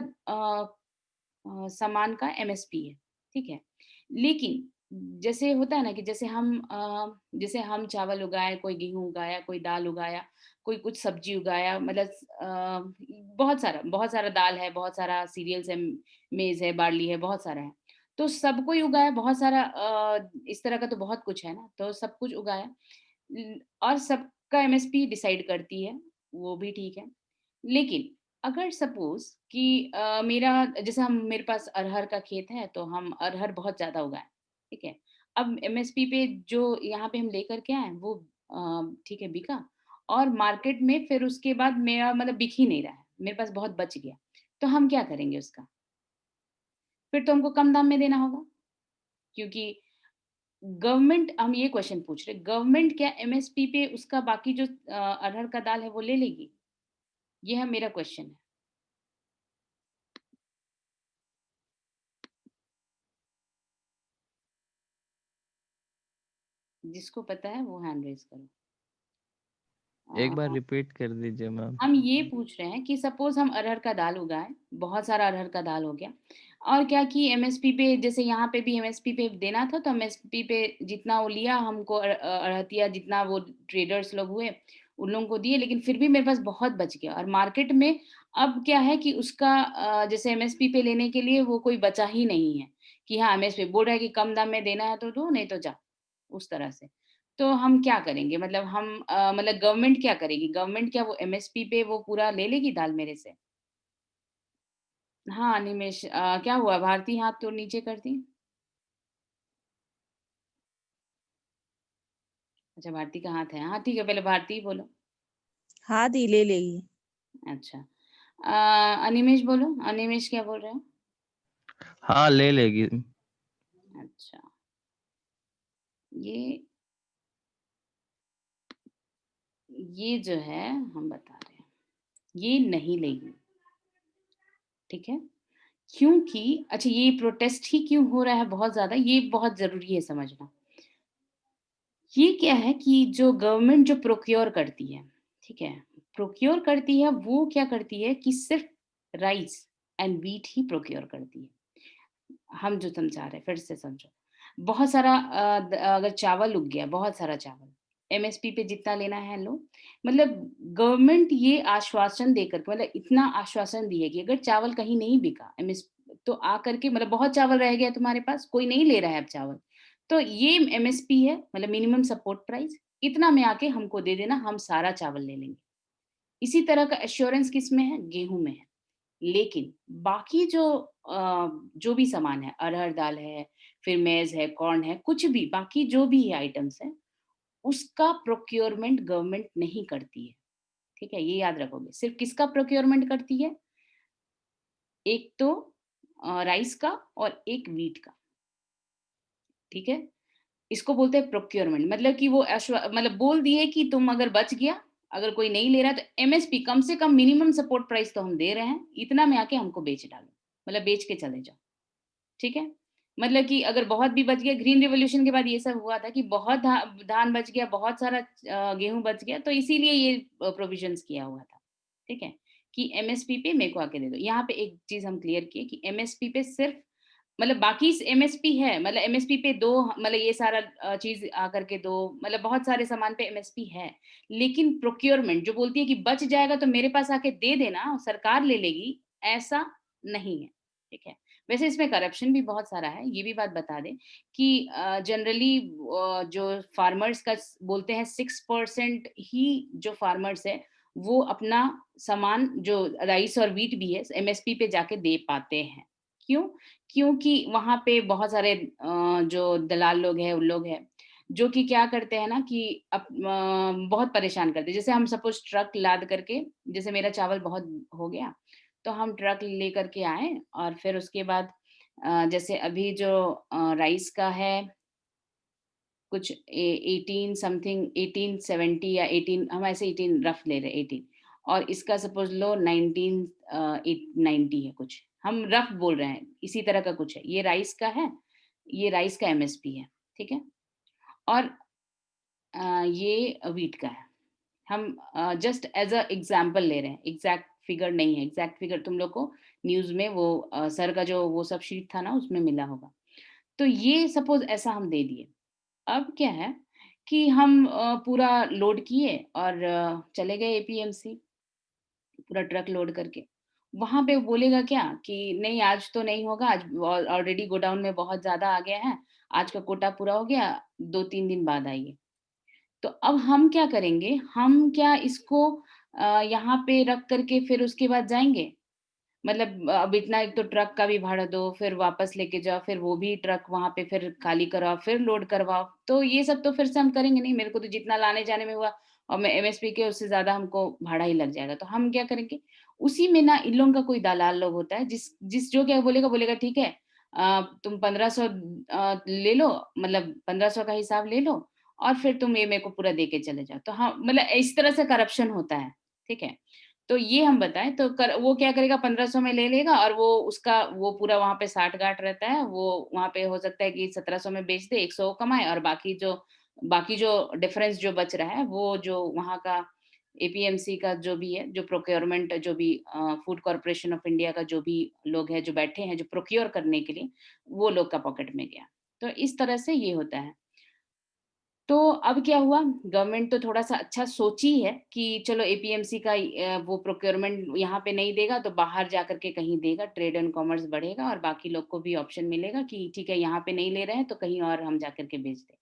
सामान का एमएसपी है, ठीक है? लेकिन जैसे होता है ना कि जैसे हम चावल उगाए, कोई गेहूँ उगाया, कोई दाल उगाया, कोई कुछ सब्ज़ी उगाया मतलब बहुत सारा दाल है, बहुत सारा सीरियल्स है, मेज़ है, बार्ली है, बहुत सारा है। तो सब कोई उगाया, बहुत सारा इस तरह का तो बहुत कुछ है ना, तो सब कुछ उगाया और सबका एमएसपी डिसाइड करती है, वो भी ठीक है। लेकिन अगर सपोज़ कि मेरा जैसे हम मेरे पास अरहर का खेत है, तो हम अरहर बहुत ज़्यादा उगाएँ, ठीक है? अब एमएसपी पे जो यहाँ पे हम लेकर के आए, वो ठीक है, बिका और मार्केट में फिर उसके बाद मेरा मतलब बिक ही नहीं रहा है, मेरे पास बहुत बच गया। तो हम क्या करेंगे उसका? फिर तो हमको कम दाम में देना होगा, क्योंकि गवर्नमेंट हम ये क्वेश्चन पूछ रहे हैं, गवर्नमेंट क्या एमएसपी पे उसका बाकी जो अरहर का दाल है, वो ले लेगी? ये है मेरा क्वेश्चन है। जिसको पता है वो हैंड रेज़ करो। एक बार अ, रिपीट कर दीजिए मैम। हम ये पूछ रहे हैं कि सपोज़ हम अरहर का दाल उगाएँ, बहुत सारा अरहर का दाल हो गया और क्या कि एमएसपी पे जैसे यहाँ पे भी एमएसपी पे देना था, तो एमएसपी पे जितना वो लिया हमको अड़हतिया जितना वो ट्रेडर्स लोग हुए, उन लोगों को दिए, लेकिन फिर भी मेरे पास बहुत बच गया और मार्केट में अब क्या है कि उसका जैसे एमएसपी पे लेने के लिए वो कोई बचा ही नहीं है, कि हाँ, एमएसपी बोल रहा है कि कम दाम में देना है तो दो, नहीं तो जा, उस तरह से। तो हम क्या करेंगे? मतलब मतलब गवर्नमेंट क्या करेगी? गवर्नमेंट क्या वो एमएसपी पे वो पूरा ले लेगी दाल मेरे से? हाँ, निमेश क्या हुआ? भारती हाथ तो नीचे कर दी। अच्छा, भारती का हाथ है। हाँ, ठीक है, पहले भारती ही बोलो। हाँ दी ले लेगी। अच्छा। अनिमेष बोलो, अनिमेष क्या बोल रहे हो? हाँ, ले लेगी। अच्छा, ये ये जो है हम बता रहे हैं, ये नहीं लेगी, ठीक है? क्योंकि अच्छा ये प्रोटेस्ट ही क्यों हो रहा है बहुत ज़्यादा, ये बहुत ज़रूरी है समझना। ये क्या है कि जो गवर्नमेंट जो प्रोक्योर करती है, ठीक है? प्रोक्योर करती है, वो क्या करती है कि सिर्फ़ rice and wheat he procure करती है। हम जो समझा रहे हैं, फिर से समझो। बहुत सारा अगर चावल उग गया, बहुत सारा चावल, एमएसपी पे जितना लेना है लो। मतलब गवर्नमेंट ये आश्वासन देकर के मतलब इतना आश्वासन दी है कि अगर चावल कहीं नहीं बिका एमएस तो आकर के मतलब बहुत चावल रह गया तुम्हारे पास, कोई नहीं ले रहा है अब चावल। तो ये एमएसपी है मतलब मिनिमम सपोर्ट प्राइस, इतना में आके हमको दे देना, हम सारा चावल ले लेंगे। इसी तरह का एश्योरेंस किसमें है? गेहूँ में है। लेकिन बाकी जो भी सामान है, अरहर दाल है, फिर मेज़ है, कॉर्न है, कुछ भी बाकी जो भी आइटम्स हैं, उसका प्रोक्योरमेंट गवर्नमेंट नहीं करती है, ठीक है? ये याद रखोगे। सिर्फ़ किसका प्रोक्योरमेंट करती है? एक तो राइस का और एक व्हीट का, ठीक है? इसको बोलते हैं प्रोक्योरमेंट मतलब कि वो मतलब बोल दिए कि तुम अगर बच गया, अगर कोई नहीं ले रहा तो एमएसपी कम से कम मिनिमम सपोर्ट प्राइस तो हम दे रहे हैं, इतना में आके हमको बेच डालो, मतलब बेच के चले जाओ। ठीक है? मतलब कि अगर बहुत भी बच गया ग्रीन रिवॉल्यूशन के बाद ये सब हुआ था कि बहुत धान बच गया, बहुत सारा गेहूँ बच गया, तो इसीलिए ये प्रोविज़न्स किया हुआ था। ठीक है? कि एमएसपी पे मेरे को आके दे दो। यहाँ पे एक चीज़ हम क्लियर किए कि एमएसपी पे सिर्फ़ मतलब बाकी एमएसपी है, मतलब एमएसपी पे दो मतलब ये सारा चीज़ आकर के दो मतलब बहुत सारे सामान पे एमएसपी है। लेकिन प्रोक्योरमेंट जो बोलती है कि बच जाएगा तो मेरे पास आके दे देना, सरकार ले लेगी, ऐसा नहीं है। ठीक है? वैसे इसमें करप्शन भी बहुत सारा है, ये भी बात बता दें कि जनरली जो फार्मर्स का बोलते हैं 6% ही जो फार्मर्स है, वो अपना सामान जो राइस और व्हीट भी है एमएसपी पे जाके दे पाते हैं। क्यों? क्योंकि वहाँ पे बहुत सारे जो दलाल लोग हैं, उन लोग हैं, जो कि क्या करते हैं ना कि बहुत परेशान करते हैं। जैसे हम सपोज़ ट्रक लाद करके, जैसे मेरा चावल बहुत हो गया, तो हम ट्रक लेकर के आए और फिर उसके बाद जैसे अभी जो राइस का है कुछ 18 समथिंग 1870 या 18, हम ऐसे 18 रफ ले रहे हैं 18, और इसका सपोज लो 1990 है कुछ, हम रफ बोल रहे हैं, इसी तरह का कुछ है। ये राइस का है, ये राइस का एमएसपी है, ठीक है? और ये व्हीट का है। हम जस्ट एज अ एग्जाम्पल ले रहे हैं, एग्जैक्ट फिगर नहीं है। एग्जैक्ट फिगर तुम लोग को न्यूज में वो सर का जो वो सब शीट था ना उसमें मिला होगा। तो ये सपोज ऐसा हम दे दिए। अब क्या है कि हम पूरा लोड किए और चले गए एपीएमसी, पूरा ट्रक लोड करके। वहाँ पे वो बोलेगा क्या कि नहीं आज तो नहीं होगा, आज ऑलरेडी गोडाउन में बहुत ज़्यादा आ गया है, आज का कोटा पूरा हो गया, 2-3 दिन बाद आइए। तो अब हम क्या करेंगे, हम क्या इसको यहाँ पे रख करके फिर उसके बाद जाएँगे? मतलब अब इतना, एक तो ट्रक का भी भाड़ा दो, फिर वापस लेके जाओ, फिर वो भी ट्रक वहाँ पे फिर खाली कराओ, फिर लोड करवाओ। तो ये सब तो फिर से हम करेंगे नहीं, मेरे को तो जितना लाने-जाने में हुआ और मैं एमएसपी के उससे ज़्यादा हमको भाड़ा ही लग जाएगा। तो हम क्या करेंगे, उसी में ना इन लोगों का कोई दलाल लोग होता है जिस जिस जो क्या बोलेगा, बोलेगा ठीक है तुम 1500 ले लो, मतलब 1500 का हिसाब ले लो और फिर तुम ये मेरे को पूरा दे के चले जाओ। तो हाँ, मतलब इस तरह से करप्शन होता है, ठीक है? तो ये हम बताएँ तो वो क्या करेगा, 1500 में ले लेगा और वो उसका वो पूरा वहाँ पे साठ-गाँठ रहता है। वो वहाँ पे हो सकता है कि 1700 में बेच दे, 100 कमाए और बाकी जो डिफरेंस जो बच रहा है, वो जो वहाँ का एपीएमसी का जो भी है, जो प्रोक्योरमेंट जो भी फूड कॉर्पोरेशन ऑफ इंडिया का जो भी लोग हैं, जो बैठे हैं, जो प्रोक्योर करने के लिए, वो लोग का पॉकेट में गया। तो इस तरह से ये होता है। तो अब क्या हुआ, गवर्नमेंट तो थोड़ा-सा अच्छा सोची है कि चलो एपीएमसी का वो प्रोक्योरमेंट यहाँ पे नहीं देगा तो बाहर जाकर के कहीं देगा, ट्रेड एंड कॉमर्स बढ़ेगा और बाकी लोग को भी ऑप्शन मिलेगा कि ठीक है यहाँ पे नहीं ले रहे हैं तो कहीं और हम जाकर के बेच दें।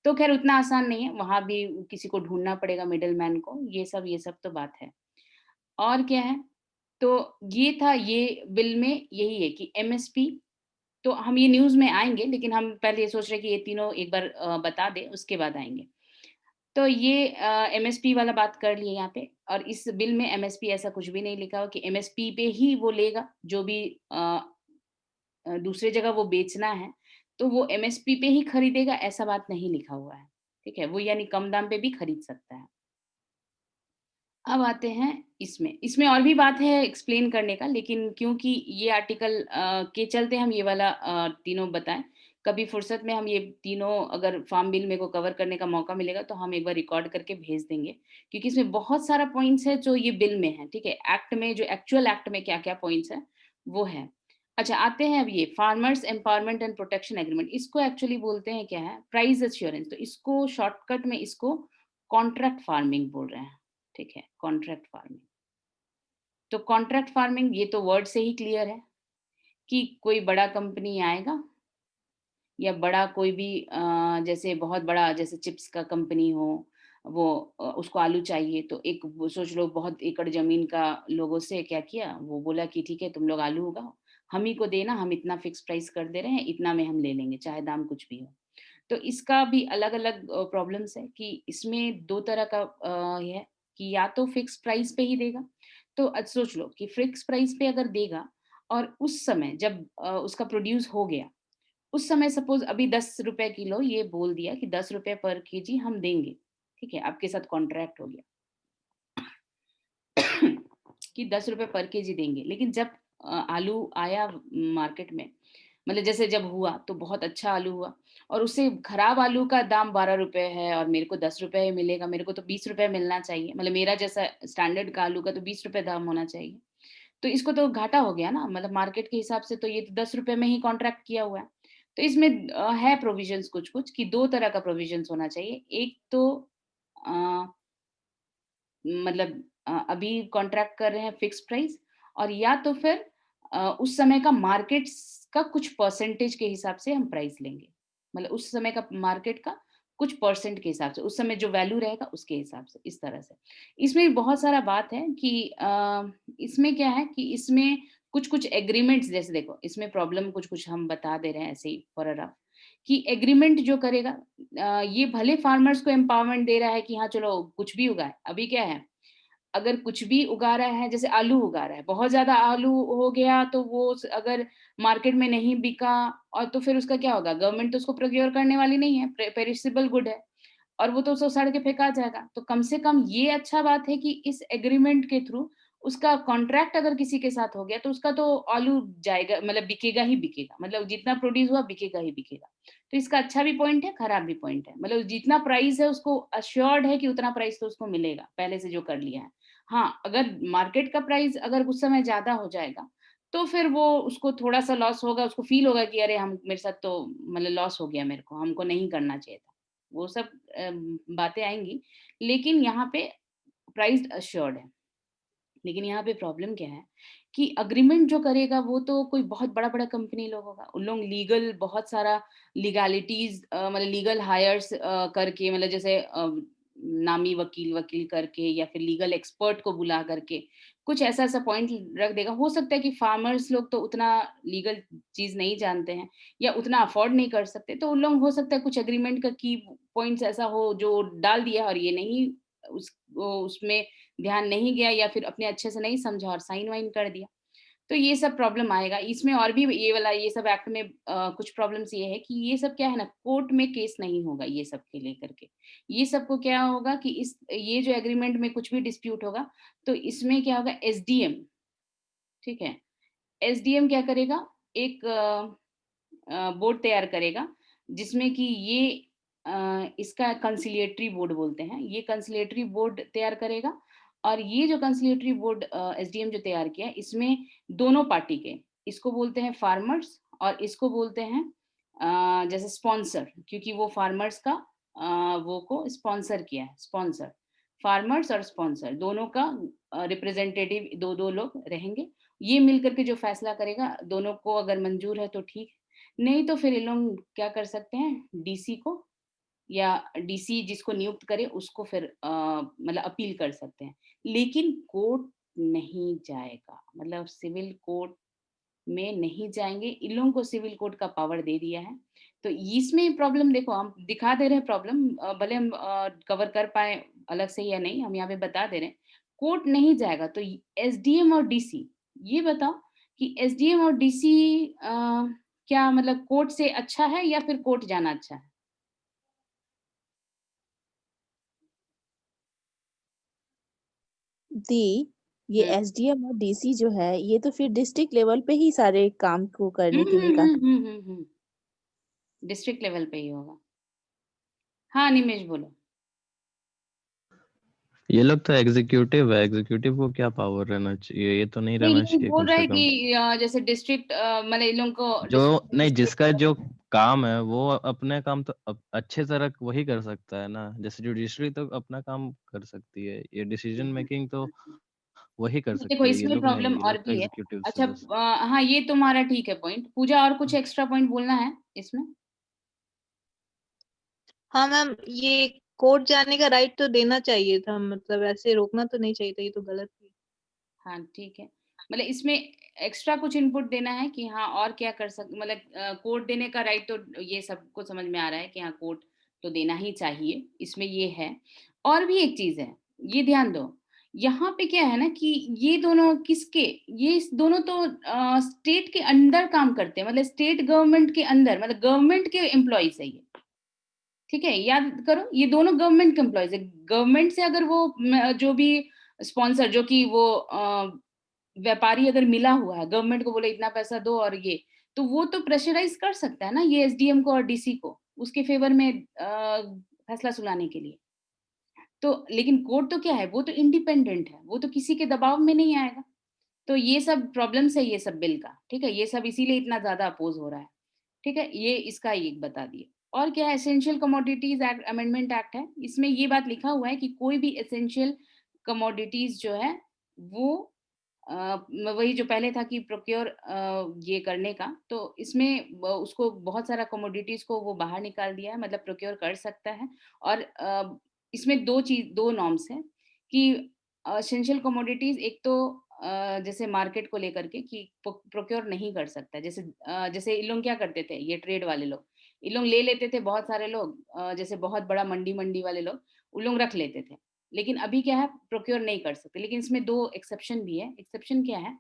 तो ख़ैर उतना आसान नहीं है, वहाँ भी किसी को ढूँढना पड़ेगा मिडलमैन को, ये सब तो बात है। और क्या है, तो ये था, ये बिल में यही है कि एमएसपी, तो हम ये न्यूज़ में आएँगे, लेकिन हम पहले ये सोच रहे हैं कि ये तीनों एक बार बता दें, उसके बाद आएँगे। तो ये एमएसपी वाला बात कर लिए यहाँ पे, और इस बिल में एमएसपी ऐसा कुछ भी नहीं लिखा हो कि एमएसपी पे ही वो लेगा, जो भी दूसरे जगह वो बेचना है, तो वो एमएसपी पे ही खरीदेगा, ऐसा बात नहीं लिखा हुआ है, ठीक है? वो यानी कम दाम पे भी खरीद सकता है। अब आते हैं इसमें और भी बात है एक्सप्लेन करने का, लेकिन क्योंकि ये आर्टिकल के चलते हम ये वाला तीनों बताएँ। कभी फुर्सत में हम ये तीनों, अगर फार्म बिल मेरे को कवर करने का मौका मिलेगा तो हम एक बार रिकॉर्ड करके भेज देंगे। क्योंकि इसमें बहुत सारा पॉइंट्स है जो ये बिल में है, ठीक है? एक्ट में जो एक्चुअल एक्ट में क्या-क्या पॉइंट्स हैं, वो है। अच्छा, आते हैं अब ये farmers empowerment and protection agreement, इसको एक्चुअली बोलते हैं क्या है, प्राइस एश्योरेंस, तो इसको शॉर्टकट में इसको कॉन्ट्रैक्ट फार्मिंग बोल रहे हैं। ठीक है, कॉन्ट्रैक्ट फार्मिंग। तो कॉन्ट्रैक्ट फार्मिंग ये तो वर्ड से ही क्लियर है कि कोई बड़ा कंपनी आएगा या बड़ा कोई भी जैसे बहुत बड़ा जैसे चिप्स का कंपनी हो, वो उसको आलू चाहिए तो एक वो सोच लो बहुत एकड़ ज़मीन का लोगों से क्या किया, वो बोला कि ठीक है तुम लोग आलू उगाओ, हम ही को देना, हम इतना फिक्स प्राइस कर दे रहे हैं, इतना में हम ले लेंगे, चाहे दाम कुछ भी हो। तो इसका भी अलग-अलग प्रॉब्लम्स है कि इसमें 2 तरह का ये है कि या तो फिक्स प्राइस पे ही देगा, तो सोच लो कि फिक्स प्राइस पे अगर देगा और उस समय जब उसका प्रोड्यूस हो गया, उस समय सपोज़ अभी ₹10 किलो ये बोल दिया कि ₹10 पर केजी हम देंगे, ठीक है? आपके साथ कॉन्ट्रैक्ट हो गया कि ₹10 पर केजी देंगे, लेकिन जब आलू आया मार्केट में, मतलब जैसे जब हुआ तो बहुत अच्छा आलू हुआ और उससे खराब आलू का दाम ₹12 है और मेरे को ₹10 मिलेगा, मेरे को तो ₹20 मिलना चाहिए। मतलब मेरा जैसा स्टैंडर्ड का आलू का तो ₹20 दाम होना चाहिए। तो इसको तो घाटा हो गया ना, मतलब मार्केट के हिसाब से तो ये तो ₹10 में ही कॉन्ट्रैक्ट किया हुआ है। तो इसमें है प्रोविज़न्स कुछ-कुछ कि 2 तरह का प्रोविज़न्स होना चाहिए। एक तो अ, मतलब अभी कॉन्ट्रैक्ट कर रहे हैं फिक्स प्राइस, और या तो फिर उस समय का मार्केट्स का कुछ परसेंटेज के हिसाब से हम प्राइस लेंगे। मतलब उस समय का मार्केट का कुछ परसेंट के हिसाब से, उस समय जो वैल्यू रहेगा उसके हिसाब से, इस तरह से। इसमें बहुत सारा बात है कि इसमें क्या है कि इसमें कुछ-कुछ एग्रीमेंट्स, जैसे देखो इसमें प्रॉब्लम कुछ-कुछ हम बता दे रहे हैं ऐसे ही फॉर अ रफ, कि एग्रीमेंट जो करेगा ये भले फार्मर्स को एम्पावरमेंट दे रहा है कि हाँ, चलो कुछ भी उगाए। अभी क्या है, अगर कुछ भी उगा रहा है, जैसे आलू उगा रहा है, बहुत ज़्यादा आलू हो गया तो वो अगर मार्केट में नहीं बिका, और तो फिर उसका क्या होगा? गवर्नमेंट तो उसको प्रोक्योर करने वाली नहीं है, पेरिशेबल गुड है। और वो तो सड़ के फेंका जाएगा। तो कम से कम ये अच्छा बात है कि इस एग्रीमेंट के थ्रू उसका कॉन्ट्रैक्ट अगर किसी के साथ हो गया तो उसका तो आलू जाएगा, मतलब बिकेगा ही बिकेगा, मतलब जितना प्रोड्यूस हुआ बिकेगा ही बिकेगा। तो इसका अच्छा भी पॉइंट है, खराब भी पॉइंट है। मतलब जितना प्राइस है उसको अश्योर्ड है कि उतना प्राइस तो उसको मिलेगा, पहले से जो कर लिया है। हाँ, अगर मार्केट का प्राइस अगर उस समय ज़्यादा हो जाएगा, तो फिर वो उसको थोड़ा-सा लॉस होगा, उसको फ़ील होगा कि अरे हम मेरे साथ तो मतलब लॉस हो गया मेरे को, हमको नहीं करना चाहिए था। वो सब बातें आएँगी, लेकिन यहाँ पे प्राइस्ड अश्योर्ड है। लेकिन यहाँ पे प्रॉब्लम क्या है कि एग्रीमेंट जो करेगा वो तो कोई बहुत बड़ा-बड़ा कंपनी लोग होगा। उन लोग लीगल बहुत सारा लीगैलिटीज़ मतलब लीगल हायर्स करके, मतलब जैसे नामी वकील करके या फिर लीगल एक्सपर्ट को बुला करके कुछ ऐसा-ऐसा पॉइंट रख देगा। हो सकता है कि फार्मर्स लोग तो उतना लीगल चीज़ नहीं जानते हैं या उतना अफोर्ड नहीं कर सकते। तो उन लोग हो सकता है कुछ एग्रीमेंट का की पॉइंट्स ऐसा हो जो डाल दिया और ये नहीं उसमें ध्यान नहीं गया या फिर अपने अच्छे से नहीं समझा और साइन वाइन कर दिया। तो ये सब प्रॉब्लम आएगा। इसमें और भी ये वाला ये सब एक्ट में कुछ प्रॉब्लम्स ये है कि ये सब क्या है ना, कोर्ट में केस नहीं होगा ये सब के लेकर के। ये सबको क्या होगा कि इस ये जो एग्रीमेंट में कुछ भी डिस्प्यूट होगा, तो इसमें क्या होगा, एसडीएम, ठीक है? एसडीएम क्या करेगा, एक बोर्ड तैयार करेगा जिसमें कि ये इसका कंसिलिएटरी बोर्ड बोलते हैं। ये कंसिलिएटरी बोर्ड तैयार करेगा और ये जो कंसिलिएटरी बोर्ड एसडीएम जो तैयार किया है, इसमें दोनों पार्टी के, इसको बोलते हैं फार्मर्स और इसको बोलते हैं जैसे स्पॉन्सर, क्योंकि वो फार्मर्स का वो को स्पॉन्सर किया है, स्पॉन्सर। फार्मर्स और स्पॉन्सर दोनों का रिप्रेजेंटेटिव 2-2 लोग रहेंगे। ये मिलकर के जो फैसला करेगा, दोनों को अगर मंजूर है तो ठीक, नहीं तो फिर ये लोग क्या कर सकते हैं, डीसी को या डीसी जिसको नियुक्त करे उसको फिर मतलब अपील कर सकते हैं। लेकिन कोर्ट नहीं जाएगा, मतलब सिविल कोर्ट में नहीं जाएँगे, इन लोगों को सिविल कोर्ट का पावर दे दिया है। तो इसमें प्रॉब्लम देखो, हम दिखा दे रहे हैं प्रॉब्लम, भले हम कवर कर पाएँ अलग से या नहीं, हम यहाँ पे बता दे रहे हैं। कोर्ट नहीं जाएगा तो एसडीएम और डीसी, ये बताओ कि एसडीएम और डीसी क्या मतलब कोर्ट से अच्छा है या फिर कोर्ट जाना अच्छा है? दी, ये हुँ। एसडीएम और डीसी जो है ये तो फिर डिस्ट्रिक्ट लेवल पे ही सारे काम को हुँ, करने के हुँ, लिए हुँ, काफ़ी। हुँ, हुँ, हुँ। डिस्ट्रिक्ट लेवल पे ही होगा। हाँ, निमेश बोलो। ये लोग तो एग्जीक्यूटिव है, एग्जीक्यूटिव को क्या पावर रहना चाहिए? ये तो नहीं नहीं, रहना ये चाहिए बोल कम रहा से है कम। कि जैसे डिस्ट्रिक्ट मतलब इन लोगों को जो नहीं, जिसका डिस्ट्रिक्ट जो काम है वो अपने काम तो अच्छे तरह वही कर सकता है ना। जैसे जुडिशरी तो अपना काम कर सकती है, ये डिसीजन मेकिंग तो वही कर देखो सकती है, ये इसमें लोग नहीं, प्रॉब्लम ये और लोग तो भी है। एग्जीक्यूटिव्स है अच्छा बस। हाँ, ये तुम्हारा ठीक है पॉइंट। पूजा और कुछ एक्स्ट्रा पॉइंट बोलना है इसमें? हाँ मैम, ये कोर्ट जाने का राइट तो देना चाहिए था, मतलब ऐसे रोकना तो नहीं चाहिए था, ये तो गलत है। हाँ, ठीक है। मतलब इसमें एक्स्ट्रा कुछ इनपुट देना है कि हाँ और क्या कर मतलब कोर्ट देने का राइट तो ये सबको समझ में आ रहा है कि हाँ कोर्ट तो देना ही चाहिए, इसमें ये है। और भी एक चीज़ है, ये ध्यान दो, यहाँ पे क्या है ना कि ये दोनों किसके, ये दोनों तो स्टेट के अंडर काम करते हैं, मतलब स्टेट गवर्नमेंट के अंदर, मतलब गवर्नमेंट के एम्प्लॉइज़ है ये। ठीक है? याद करो, ये दोनों गवर्नमेंट के एम्प्लॉइज़ है। गवर्नमेंट से अगर वो जो भी स्पॉन्सर जो कि वो व्यापारी अगर मिला हुआ है, गवर्नमेंट को बोले इतना पैसा दो और ये, तो वो तो प्रेशराइज़ कर सकता है ना ये एसडीएम को और डीसी को, उसके फ़ेवर में फैसला सुनाने के लिए। तो लेकिन कोर्ट तो क्या है, वो तो इंडिपेंडेंट है, वो तो किसी के दबाव में नहीं आएगा। तो ये सब प्रॉब्लम्स है ये सब बिल का, ठीक है? ये सब इसीलिए इतना ज़्यादा अपोज़ हो रहा है। ठीक है? ये इसका एक बता दिए। और क्या है, essential commodities act amendment act है। इसमें ये बात लिखा हुआ है कि कोई भी एसेंशियल कमोडिटीज़ जो है वो वही जो पहले था कि प्रोक्योर ये करने का, तो इसमें उसको बहुत सारा कमोडिटीज को वो बाहर निकाल दिया है, मतलब प्रोक्योर कर सकता है। और इसमें दो नॉर्म्स हैं कि एसेंशियल कमोडिटीज, एक तो जैसे मार्केट को लेकर के कि प्रोक्योर नहीं कर सकता, जैसे इन लोग क्या करते थे, ये ट्रेड वाले लोग, इन लोग ले लेते थे बहुत सारे लोग, जैसे बहुत बड़ा मंडी वाले लोग, उन लोग रख लेते थे। लेकिन अभी क्या है, प्रोक्योर नहीं कर सकते। लेकिन इसमें दो एक्सेप्शन भी है। एक्सेप्शन क्या है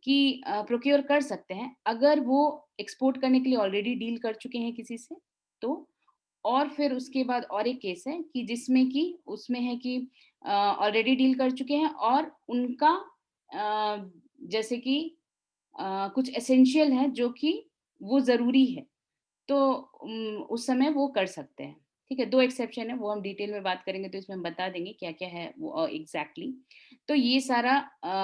कि प्रोक्योर कर सकते हैं अगर वो एक्सपोर्ट करने के लिए ऑलरेडी डील कर चुके हैं किसी से, तो और फिर उसके बाद और एक केस है कि जिसमें कि उसमें है कि ऑलरेडी डील कर चुके हैं और उनका जैसे कि कुछ एसेंशियल है जो कि वो जरूरी है, तो उस समय वो कर सकते हैं। ठीक है, दो एक्सेप्शन है, वो हम डिटेल में बात करेंगे तो इसमें हम बता देंगे क्या क्या है वो एग्जैक्टली। तो ये सारा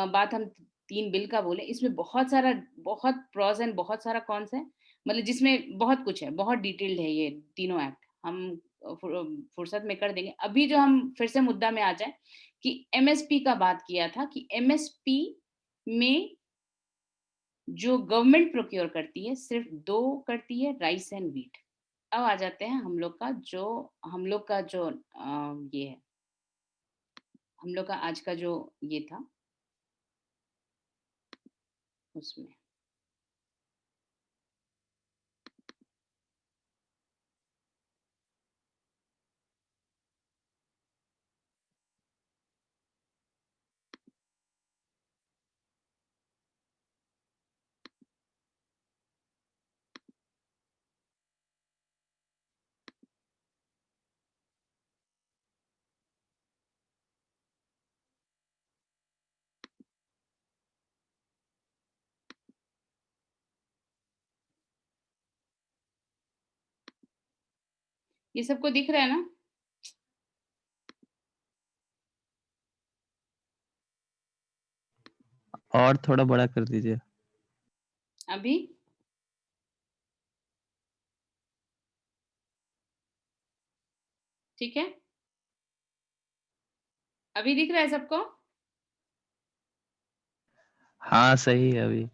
बात हम 3 बिल का बोले, इसमें बहुत प्रॉस एंड बहुत सारा कॉन्स है, मतलब जिसमें बहुत कुछ है, बहुत डिटेल्ड है ये तीनों एक्ट। हम फुर्सत में कर देंगे। अभी जो हम फिर से मुद्दा में आ जाए कि एमएसपी का बात किया था कि एमएसपी में जो गवर्नमेंट प्रोक्योर करती है सिर्फ 2 करती है, राइस एंड व्हीट। अब आ जाते हैं हम लोग का जो ये है, हम लोग का आज का जो ये था उसमें। ये सबको दिख रहा है ना? और थोड़ा बड़ा कर दीजिए। अभी ठीक है, अभी दिख रहा है सबको? हाँ सही है अभी।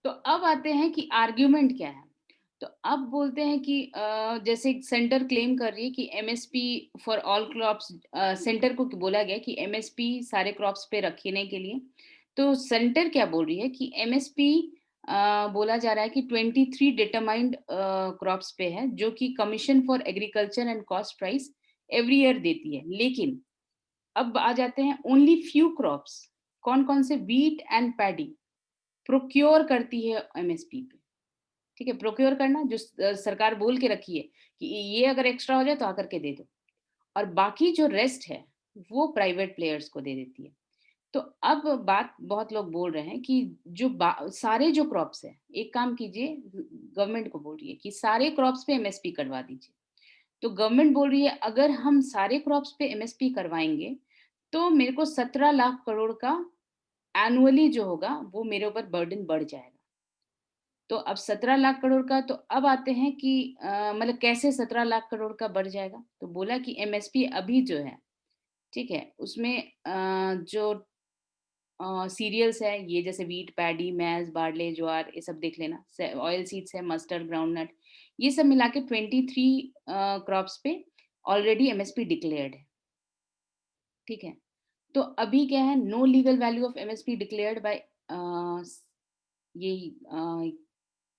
तो अब आते हैं कि आर्ग्यूमेंट क्या है। तो अब बोलते हैं कि जैसे सेंटर क्लेम कर रही है कि MSP for all crops, centre को बोला गया कि एमएसपी सारे क्रॉप्स पे रखने के लिए। तो सेंटर क्या बोल रही है कि एमएसपी बोला जा रहा है कि 23 डिटरमाइंड क्रॉप्स पे है, जो कि commission for agriculture and cost price every year देती है। लेकिन अब आ जाते हैं ओनली फ्यू क्रॉप्स, कौन कौन से, व्हीट एंड पैडी प्रोक्योर करती है एमएसपी पे। ठीक है, प्रोक्योर करना जो सरकार बोल के रखी है कि ये अगर एक्स्ट्रा हो जाए तो आकर के दे दो, और बाकी जो रेस्ट है वो प्राइवेट प्लेयर्स को दे देती है। तो अब बात बहुत लोग बोल रहे हैं कि जो सारे जो क्रॉप्स है, एक काम कीजिए, गवर्नमेंट को बोल रही है कि सारे क्रॉप्स पे एमएसपी करवा दीजिए। तो गवर्नमेंट बोल रही है अगर हम सारे क्रॉप्स पे एमएसपी करवाएंगे तो मेरे को 17 लाख करोड़ का एनुअली जो होगा वो मेरे ऊपर बर्डन बढ़ जाएगा। तो अब 17 लाख करोड़ का, तो अब आते हैं कि मतलब कैसे 17 लाख करोड़ का बढ़ जाएगा। तो बोला कि एमएसपी अभी जो है, ठीक है, उसमें जो सीरियल्स है, ये जैसे वीट, पैडी, मैज, बार्ले, ज्वार, ये सब देख लेना, ऑयल सीड्स है, मस्टर्ड, ग्राउंडनट, ये सब मिला के 23 क्रॉप्स पे ऑलरेडी एमएसपी डिक्लेयर्ड है। ठीक है, तो अभी क्या है, no legal value of MSP declared by ये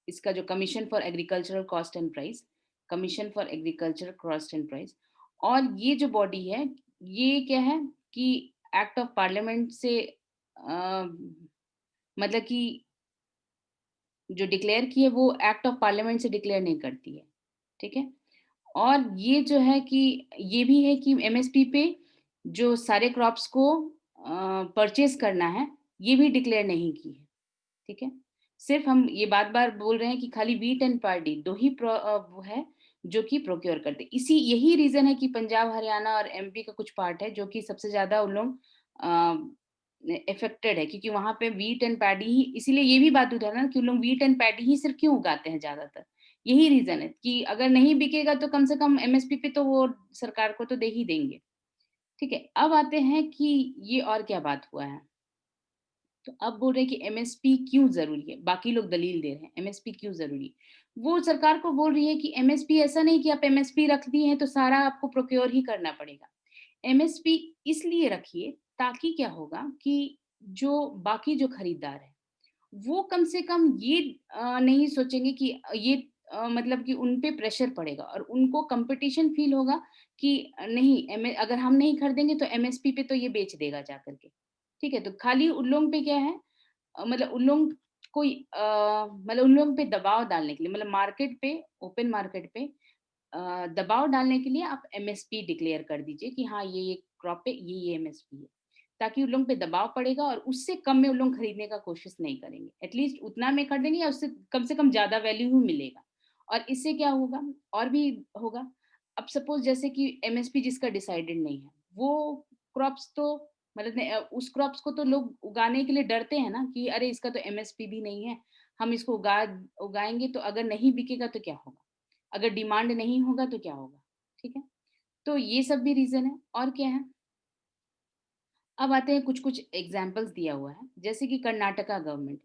इसका जो commission for agricultural cost and price, commission for agriculture cost and price. और ये जो बॉडी है, ये क्या है कि एक्ट ऑफ पार्लियामेंट से मतलब कि जो डिक्लेयर की है वो एक्ट ऑफ पार्लियामेंट से डिक्लेयर नहीं करती है। ठीक है, और ये जो है कि ये भी है कि एमएसपी पे जो सारे क्रॉप्स को परचेज करना है ये भी डिक्लेयर नहीं की है। ठीक है, सिर्फ हम ये बार बार बोल रहे हैं कि खाली व्हीट एंड पार्टी दो ही वो है जो कि प्रोक्योर करते। इसी यही रीजन है कि पंजाब, हरियाणा और एमपी का कुछ पार्ट है जो कि सबसे ज्यादा उन लोग इफेक्टेड है, क्योंकि वहां पे व्हीट एंड पैडी ही, इसीलिए ये भी बात उठा ना कि उन लोग व्हीट एंड पैडी ही सिर्फ क्यों उगाते हैं ज्यादातर। यही रीजन है कि अगर नहीं बिकेगा तो कम से कम एमएसपी पे तो वो सरकार को तो दे ही देंगे। ठीक है, अब आते हैं कि ये और क्या बात हुआ है। तो अब बोल रहे हैं कि एमएसपी क्यों जरूरी है, बाकी लोग दलील दे रहे हैं एमएसपी क्यों जरूरी है। वो सरकार को बोल रही है कि एमएसपी ऐसा नहीं कि आप एमएसपी रख दिए हैं तो सारा आपको प्रोक्योर ही करना पड़ेगा। एमएसपी इसलिए रखिए ताकि क्या होगा कि जो बाकी जो खरीदार है वो कम से कम ये नहीं सोचेंगे कि ये मतलब कि उन पे प्रेशर पड़ेगा और उनको कंपटीशन फील होगा कि नहीं अगर हम नहीं खरीदेंगे तो एमएसपी पे तो ये बेच देगा जा करके। ठीक है, तो खाली उन लोगों पे क्या है, मतलब उन लोग कोई मतलब उन लोगों पे दबाव डालने के लिए, मतलब मार्केट पे, ओपन मार्केट पे दबाव डालने के लिए आप एमएसपी डिक्लेयर कर दीजिए कि हाँ ये क्रॉप पे ये एमएसपी है, ताकि उन लोगों पे दबाव पड़ेगा और उससे कम में उन लोग खरीदने का कोशिश नहीं करेंगे, एटलीस्ट उतना में खरीदेंगे या उससे कम से कम ज्यादा वैल्यू ही मिलेगा। और इससे क्या होगा, और भी होगा। अब सपोज जैसे कि एमएसपी जिसका डिसाइडेड नहीं है वो क्रॉप्स तो मतलब उस क्रॉप्स को तो लोग उगाने के लिए डरते हैं ना कि अरे इसका तो एमएसपी भी नहीं है, हम इसको उगाएंगे तो अगर नहीं बिकेगा तो क्या होगा, अगर डिमांड नहीं होगा तो क्या होगा। ठीक है, तो ये सब भी रीजन है। और क्या है, अब आते हैं कुछ कुछ एग्जाम्पल्स दिया हुआ है, जैसे कि कर्नाटका गवर्नमेंट,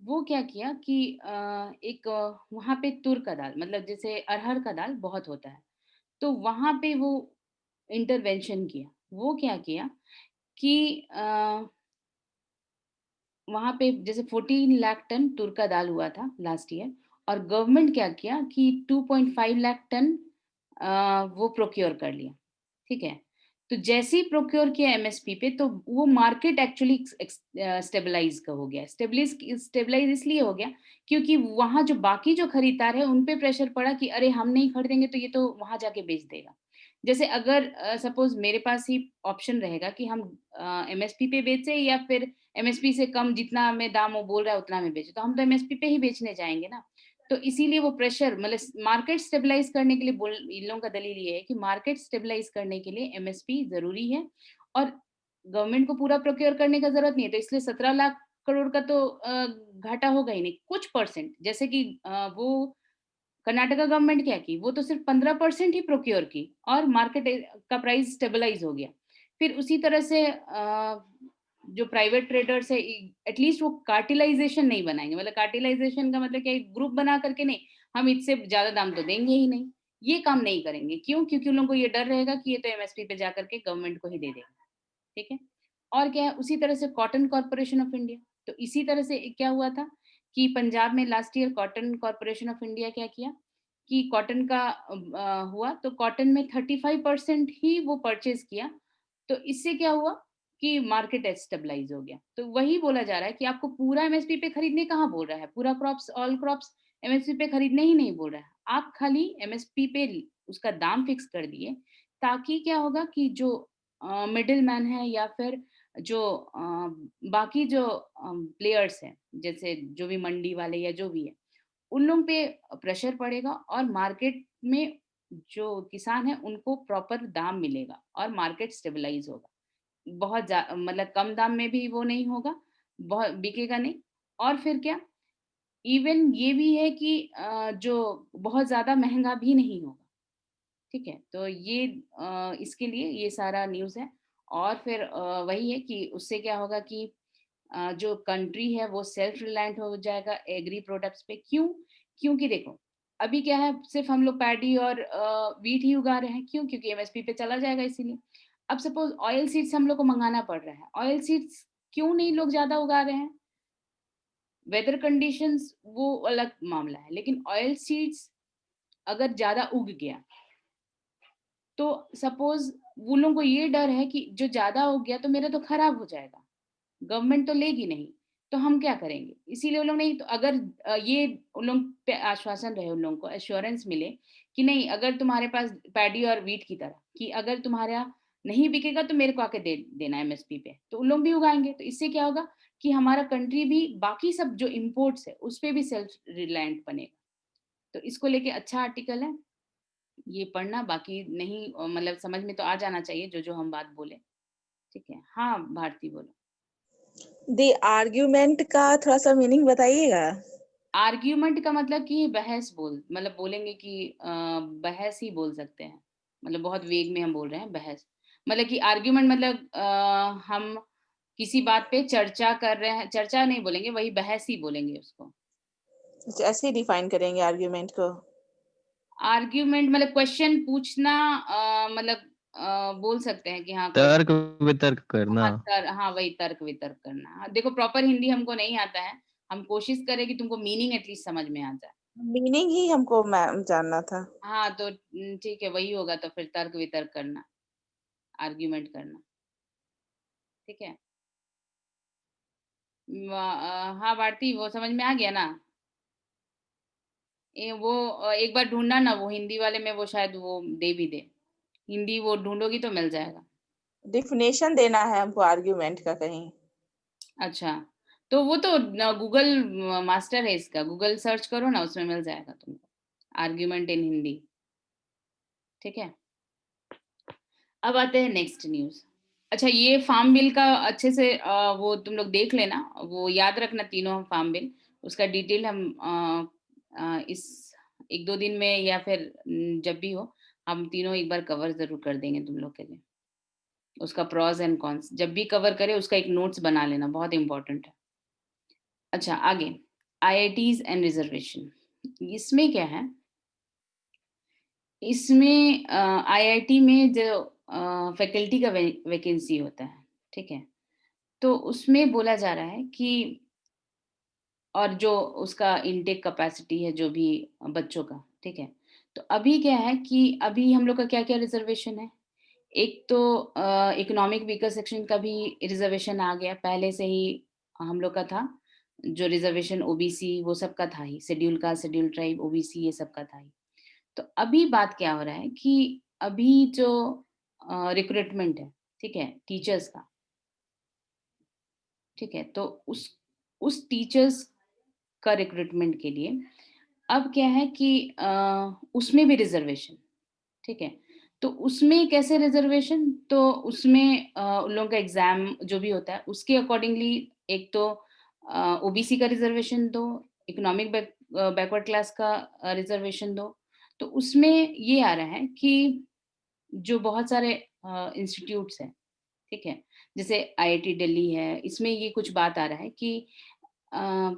वो क्या किया कि एक वहाँ पे तुर का दाल, मतलब जैसे अरहर का दाल बहुत होता है, तो वहाँ पे वो इंटरवेंशन किया। वो क्या किया कि वहाँ पे जैसे 14 लाख टन तुर का दाल हुआ था लास्ट ईयर, और गवर्नमेंट क्या किया कि 2.5 लाख टन वो प्रोक्योर कर लिया। ठीक है, तो जैसे ही प्रोक्योर किया एमएसपी पे तो वो मार्केट एक्चुअली स्टेबलाइज का हो गया। स्टेबलाइज इसलिए हो गया क्योंकि वहां जो बाकी जो खरीदार है उन पे प्रेशर पड़ा कि अरे हम नहीं खरीदेंगे तो ये तो वहां जाके बेच देगा। जैसे अगर सपोज मेरे पास ही ऑप्शन रहेगा कि हम एमएसपी पे बेचे या फिर एमएसपी से कम, जितना में दाम वो बोल रहा है उतना में बेचे, तो हम तो एमएसपी पे ही बेचने जाएंगे ना। तो इसीलिए वो प्रेशर, मतलब मार्केट स्टेबलाइज करने के लिए इन लोगों का दलील ये है कि मार्केट स्टेबलाइज करने के लिए एमएसपी जरूरी है और गवर्नमेंट को पूरा प्रोक्योर करने का जरूरत नहीं है। तो इसलिए 17 लाख करोड़ का तो घाटा होगा ही नहीं, कुछ परसेंट, जैसे कि वो कर्नाटका गवर्नमेंट क्या की, वो तो सिर्फ 15% ही प्रोक्योर की और मार्केट का प्राइस स्टेबलाइज हो गया। फिर उसी तरह से जो प्राइवेट ट्रेडर्स है एटलीस्ट वो कार्टिलाइजेशन नहीं बनाएंगे, मतलब कार्टिलाइजेशन का मतलब क्या है, ग्रुप बना करके नहीं, हम इससे ज्यादा दाम तो देंगे ही नहीं, ये काम नहीं करेंगे। क्यों? क्योंकि उन लोगों को ये डर रहेगा कि ये तो एमएसपी पे जाकर के गवर्नमेंट को ही दे देगा। ठीक है, और क्या है, उसी तरह से कॉटन कॉर्पोरेशन ऑफ इंडिया, तो इसी तरह से क्या हुआ था कि पंजाब में last year cotton corporation of India क्या किया कि कॉटन का हुआ तो कॉटन में 35% ही वो परचेज किया। तो इससे क्या हुआ कि मार्केट स्टेबलाइज हो गया। तो वही बोला जा रहा है कि आपको पूरा एमएसपी पे खरीदने कहाँ बोल रहा है, पूरा क्रॉप्स ऑल क्रॉप्स एमएसपी पे खरीदने ही नहीं बोल रहा है, आप खाली एमएसपी पे उसका दाम फिक्स कर दिए, ताकि क्या होगा कि जो मिडिल मैन है या फिर जो बाकी जो प्लेयर्स हैं, जैसे जो भी मंडी वाले या जो भी है, उन लोगों पे प्रेशर पड़ेगा और मार्केट में जो किसान है उनको प्रॉपर दाम मिलेगा और मार्केट स्टेबलाइज होगा। बहुत मतलब कम दाम में भी वो नहीं होगा, बहुत बिकेगा नहीं। और फिर क्या, इवन ये भी है कि जो बहुत ज्यादा महंगा भी नहीं होगा। ठीक है, तो ये इसके लिए ये सारा न्यूज़ है। और फिर वही है कि उससे क्या होगा कि जो कंट्री है वो सेल्फ रिलायंट हो जाएगा एग्री प्रोडक्ट्स पे। क्यों? क्योंकि देखो अभी क्या है, सिर्फ हम लोग पैडी और वीट ही उगा रहे हैं। क्यों? क्योंकि एमएसपी पे चला जाएगा इसीलिए। अब सपोज ऑयल सीड्स हम लोग को मंगाना पड़ रहा है, ऑयल सीड्स क्यों नहीं लोग ज्यादा उगा रहे हैं, वेदर कंडीशंस वो अलग मामला है, लेकिन ऑयल सीड्स अगर ज्यादा उग गया तो सपोज वो लोगों को ये डर है कि जो ज्यादा हो गया तो मेरा तो खराब हो जाएगा, गवर्नमेंट तो लेगी नहीं, तो हम क्या करेंगे। इसीलिए उन लोग नहीं, तो अगर ये उन लोग पे आश्वासन रहे, उन लोगों को एश्योरेंस मिले कि नहीं, अगर तुम्हारे पास पैडी और वीट की तरह कि अगर तुम्हारा नहीं बिकेगा तो मेरे को आके देना एमएसपी पे, तो उन लोग भी उगाएंगे। तो इससे क्या होगा कि हमारा कंट्री भी बाकी सब जो इम्पोर्ट्स है उस पर भी सेल्फ रिलायंट बनेगा। तो इसको लेके अच्छा आर्टिकल है, ये पढ़ना। बाकी नहीं मतलब समझ में तो आ जाना चाहिए जो जो हम बात बोले। ठीक है, हाँ भारती बोलो। द आर्ग्यूमेंट का थोड़ा सा मीनिंग बताइएगा। आर्ग्यूमेंट का मतलब कि बहस मतलब बोलेंगे कि बहस ही बोल सकते हैं, मतलब बहुत वेग में हम बोल रहे हैं बहस। मतलब कि आर्ग्यूमेंट मतलब हम किसी बात पे चर्चा कर रहे हैं, चर्चा नहीं बोलेंगे, वही बहस ही बोलेंगे उसको। ऐसे ही डिफाइन करेंगे आर्ग्यूमेंट को। आर्ग्यूमेंट मतलब क्वेश्चन पूछना, मतलब बोल सकते हैं कि हाँ तर्क क्वेश्चन, वितर्क करना। हाँ वही तर्क वितर्क करना। हाँ, देखो प्रॉपर हिंदी हमको नहीं आता है, हम कोशिश करें कि तुमको मीनिंग एटलीस्ट समझ में आ जाए। मीनिंग ही हमको मैम जानना था। हाँ तो ठीक है, वही होगा तो फिर तर्क वितर्क करना, आर्ग्यूमेंट करना, ठीक है। हाँ भारती, वो समझ में आ गया ना? वो एक बार ढूंढना ना, वो हिंदी वाले में वो शायद वो दे भी दे, हिंदी वो ढूंढोगी तो मिल जाएगा। डिफिनेशन देना है हमको आर्ग्यूमेंट का कहीं। अच्छा, तो वो तो गूगल मास्टर है इसका, गूगल सर्च करो ना, उसमें मिल जाएगा तुमको आर्ग्यूमेंट इन हिंदी, ठीक है। अब आते हैं नेक्स्ट न्यूज। अच्छा, ये फार्म बिल का अच्छे से वो तुम लोग देख लेना, वो याद रखना तीनों फार्म बिल, उसका डिटेल हम इस एक दो दिन में या फिर जब भी हो, हम तीनों एक बार कवर जरूर कर देंगे तुम लोग के लिए। उसका प्रॉज एंड कॉन्स जब भी कवर करें उसका एक नोट्स बना लेना, बहुत इंपॉर्टेंट है। अच्छा आगे, आईआईटीज एंड रिजर्वेशन, इसमें क्या है, इसमें आईआईटी में जो फैकल्टी का वैकेंसी होता है, ठीक है, तो उसमें बोला जा रहा है कि, और जो उसका इनटेक कैपेसिटी है जो भी बच्चों का, ठीक है, तो अभी क्या है कि अभी हम लोग का क्या क्या रिजर्वेशन है। एक तो इकोनॉमिक वीकर सेक्शन का भी रिजर्वेशन आ गया, पहले से ही हम लोग का था, जो रिजर्वेशन ओबीसी वो सब का था ही, schedule caste, schedule tribe, OBC ये सब का था ही। तो अभी बात क्या हो रहा है कि अभी जो रिक्रूटमेंट है, ठीक है, टीचर्स का, ठीक है, तो उस टीचर्स का रिक्रूटमेंट के लिए अब क्या है कि उसमें भी रिजर्वेशन, ठीक है, तो उसमें कैसे रिजर्वेशन, तो उसमें उन लोगों का एग्जाम जो भी होता है उसके अकॉर्डिंगली, एक तो ओबीसी का रिजर्वेशन दो, इकोनॉमिक बैकवर्ड क्लास का रिजर्वेशन दो। तो उसमें ये आ रहा है कि जो बहुत सारे इंस्टीट्यूट्स हैं, ठीक है, जैसे आईआईटी दिल्ली है, इसमें ये कुछ बात आ रहा है कि अ,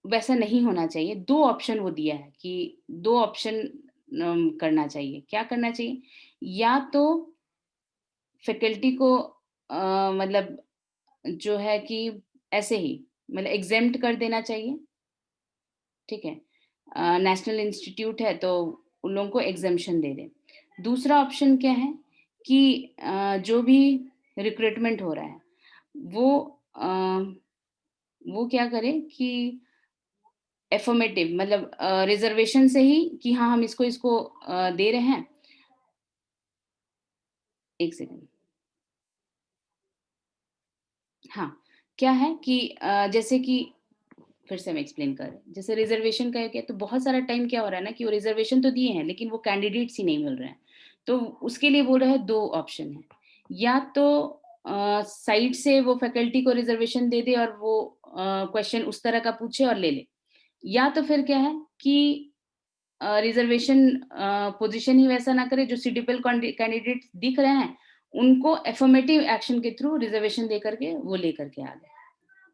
वैसा नहीं होना चाहिए। दो ऑप्शन वो दिया है कि दो ऑप्शन करना चाहिए। क्या करना चाहिए, या तो फैकल्टी को मतलब जो है कि ऐसे ही मतलब एग्जेम्प्ट कर देना चाहिए, ठीक है, नेशनल इंस्टीट्यूट है तो उन लोगों को एग्जेम्पशन दे दें। दूसरा ऑप्शन क्या है कि जो भी रिक्रूटमेंट हो रहा है वो अ, वो क्या करे कि एफर्मेटिव मतलब रिजर्वेशन से ही कि हाँ हम इसको इसको दे रहे हैं। एक सेकंड, हाँ, क्या है कि जैसे कि फिर से हम एक्सप्लेन कर रहे हैं, जैसे रिजर्वेशन का क्या, तो बहुत सारा टाइम क्या हो रहा है ना कि वो रिजर्वेशन तो दिए हैं लेकिन वो कैंडिडेट्स ही नहीं मिल रहे हैं। तो उसके लिए बोल रहे हैं दो ऑप्शन है, या तो साइड से वो फैकल्टी को रिजर्वेशन दे दे और वो क्वेश्चन उस तरह का पूछे और ले ले, या तो फिर क्या है कि रिजर्वेशन पोजीशन ही वैसा ना करे, जो सुटेबल कैंडिडेट दिख रहे हैं उनको एफर्मेटिव एक्शन के थ्रू रिजर्वेशन दे करके वो लेकर के आ गए,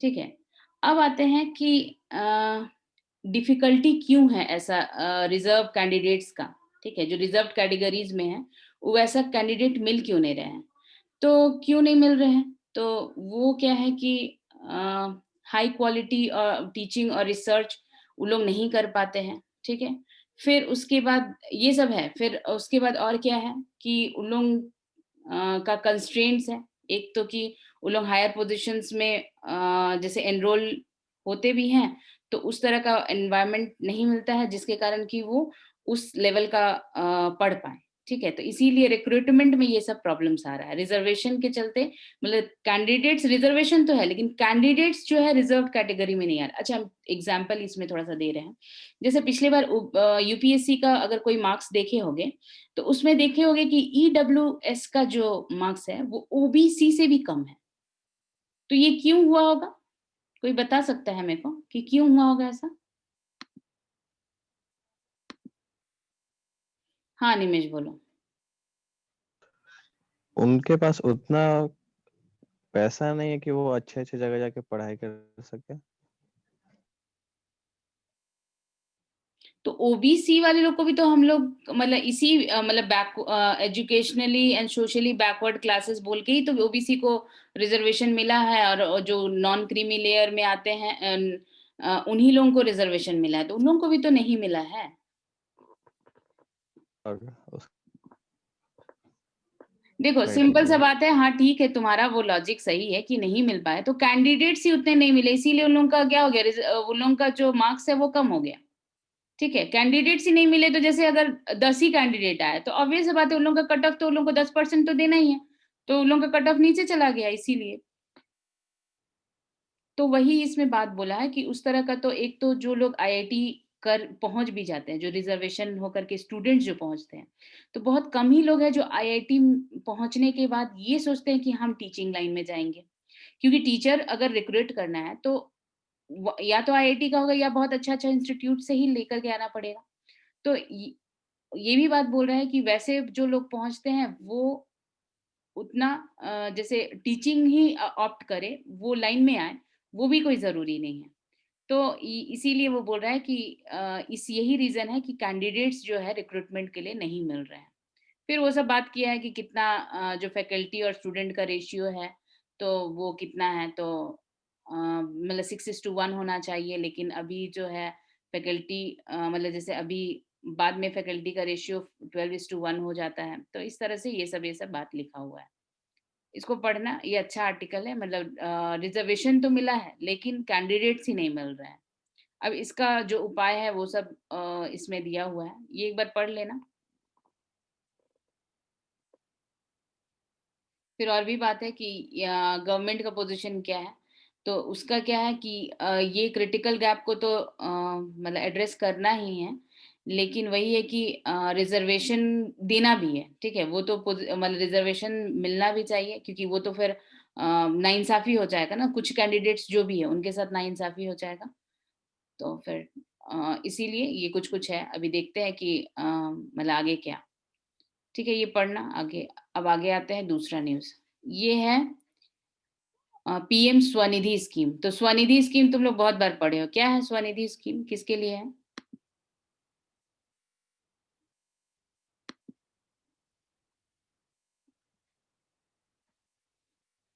ठीक है। अब आते हैं कि डिफिकल्टी क्यों है ऐसा रिजर्व कैंडिडेट्स का, ठीक है, जो रिजर्व कैटेगरीज में है वो वैसा कैंडिडेट मिल क्यों नहीं रहे हैं। तो क्यों नहीं मिल रहे हैं, तो वो क्या है कि हाई क्वालिटी टीचिंग और रिसर्च वो लोग नहीं कर पाते हैं, ठीक है। फिर उसके बाद ये सब है, फिर उसके बाद और क्या है कि उन लोग का कंस्ट्रेंट्स है। एक तो कि वो लोग हायर पोजीशंस में जैसे एनरोल होते भी हैं तो उस तरह का एनवायरनमेंट नहीं मिलता है जिसके कारण कि वो उस लेवल का पढ़ पाए, ठीक है। तो इसीलिए रिक्रूटमेंट में ये सब प्रॉब्लम्स आ रहा है रिजर्वेशन के चलते। मतलब कैंडिडेट्स रिजर्वेशन तो है लेकिन कैंडिडेट्स जो है रिजर्व कैटेगरी में नहीं आ रहा। अच्छा, हम एग्जाम्पल इसमें थोड़ा सा दे रहे हैं। जैसे पिछले बार यूपीएससी का अगर कोई मार्क्स देखे होंगे तो उसमें देखे होंगे कि ईडब्ल्यूएस का जो मार्क्स है वो ओबीसी से भी कम है। तो ये क्यों हुआ होगा, कोई बता सकता है मेरे को कि क्यों हुआ होगा ऐसा? हाँ निमेश बोलो। उनके पास उतना पैसा नहीं है कि वो अच्छे अच्छे जगह जाके पढ़ाई कर सके। तो ओबीसी वाले लोग को भी तो हम लोग मतलब इसी मतलब back educationally and socially backward classes बोल के ही तो ओबीसी को रिजर्वेशन मिला है, और जो नॉन क्रीमी लेयर में आते हैं उन्हीं लोगों को रिजर्वेशन मिला है, तो उन लोगों को भी तो नहीं मिला है। और उस देखो सिंपल सा बात है, हाँ ठीक है, तुम्हारा वो लॉजिक सही है कि नहीं मिल पाए, तो कैंडिडेट्स ही उतने नहीं मिले, इसीलिए उन लोगों का क्या हो गया, उन लोगों का जो मार्क्स है वो कम हो गया। ठीक है, कैंडिडेट्स ही नहीं मिले, तो जैसे अगर 10 ही कैंडिडेट आए तो ऑब्वियस बात है उन लोगों का कट ऑफ तो उन लोगों को 10% तो देना ही है, तो उन लोगों का कट ऑफ नीचे चला गया, इसीलिए। तो वही इसमें बात बोला है कि उस तरह का, तो एक तो जो लोग आईआईटी कर पहुंच भी जाते हैं, जो रिजर्वेशन होकर के स्टूडेंट्स जो पहुंचते हैं, तो बहुत कम ही लोग हैं जो आईआईटी पहुंचने के बाद ये सोचते हैं कि हम टीचिंग लाइन में जाएंगे, क्योंकि टीचर अगर रिक्रूट करना है तो या तो आईआईटी का होगा या बहुत अच्छा अच्छा इंस्टीट्यूट से ही लेकर के आना पड़ेगा। तो ये भी बात बोल रहा है कि वैसे जो लोग पहुंचते हैं वो उतना जैसे टीचिंग ही ऑप्ट करे, वो लाइन में आए, वो भी कोई जरूरी नहीं है। तो इसीलिए वो बोल रहा है कि इस यही रीजन है कि कैंडिडेट्स जो है रिक्रूटमेंट के लिए नहीं मिल रहे हैं। फिर वो सब बात किया है कि कितना जो फैकल्टी और स्टूडेंट का रेशियो है तो वो कितना है, तो मतलब 6:1 होना चाहिए, लेकिन अभी जो है फैकल्टी मतलब जैसे अभी बाद में फैकल्टी का रेशियो 12:1 हो जाता है, तो इस तरह से ये सब बात लिखा हुआ है। इसको पढ़ना, ये अच्छा आर्टिकल है, मतलब रिजर्वेशन तो मिला है लेकिन कैंडिडेट्स ही नहीं मिल रहे हैं। अब इसका जो उपाय है वो सब इसमें दिया हुआ है, ये एक बार पढ़ लेना। फिर और भी बात है कि गवर्नमेंट का पोजीशन क्या है, तो उसका क्या है कि ये क्रिटिकल गैप को तो मतलब एड्रेस करना ही है, लेकिन वही है कि रिजर्वेशन देना भी है। ठीक है, वो तो मतलब रिजर्वेशन मिलना भी चाहिए, क्योंकि वो तो फिर नाइंसाफी हो जाएगा ना, कुछ कैंडिडेट्स जो भी है उनके साथ नाइंसाफी हो जाएगा। तो फिर इसीलिए ये कुछ कुछ है, अभी देखते हैं कि मतलब आगे क्या। ठीक है, ये पढ़ना आगे। अब आगे आते हैं दूसरा न्यूज, ये है पीएम स्वनिधि स्कीम। तो स्वनिधि स्कीम तुम लोग बहुत बार पढ़े हो, क्या है स्वनिधि स्कीम, किसके लिए है?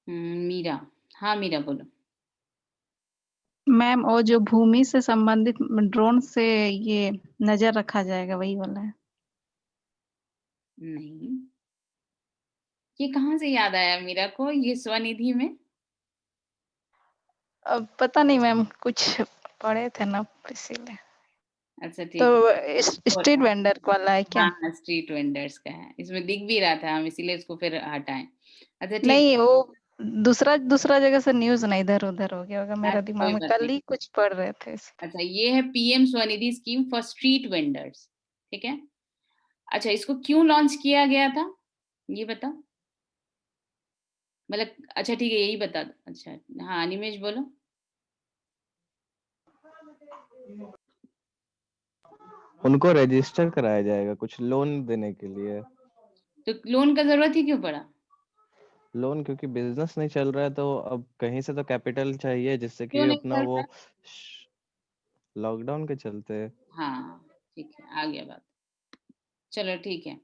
मीरा, हाँ मीरा बोलो। मैम वो जो भूमि से संबंधित ड्रोन से ये नजर रखा जाएगा, वही वाला है। नहीं, ये कहाँ से याद आया मीरा को, ये स्वनिधि में? अब पता नहीं मैम, कुछ पढ़े थे ना इसीलिए। अच्छा तो ठीक स्ट्रीट है, वेंडर वाला है क्या? हाँ स्ट्रीट वेंडर्स का है, इसमें दिख भी रहा था, हम इसीलिए इसको फिर हटाएं। अच्छा ठीक, नहीं, वो दूसरा जगह से न्यूज ना इधर उधर हो गया होगा मेरा अच्छा दिमाग कोई में, बात कल नहीं। ही कुछ पढ़ रहे थे अच्छा, ये है PM Svanidhi scheme for street vendors. ठीक है, अच्छा इसको क्यों लॉन्च किया गया था ये बताओ, मतलब अच्छा ठीक है यही बता दो। अच्छा हाँ निमेश बोलो। उनको रजिस्टर कराया जाएगा कुछ लोन देने के लिए। तो लोन का जरूरत ही क्यों पड़ा? लोन क्योंकि बिजनेस नहीं चल रहा है, तो अब कहीं से तो कैपिटल चाहिए जिससे क्यों कि नहीं अपना चल रहा? वो लॉकडाउन के चलते। हाँ ठीक है, आ गया बात। चलो ठीक है,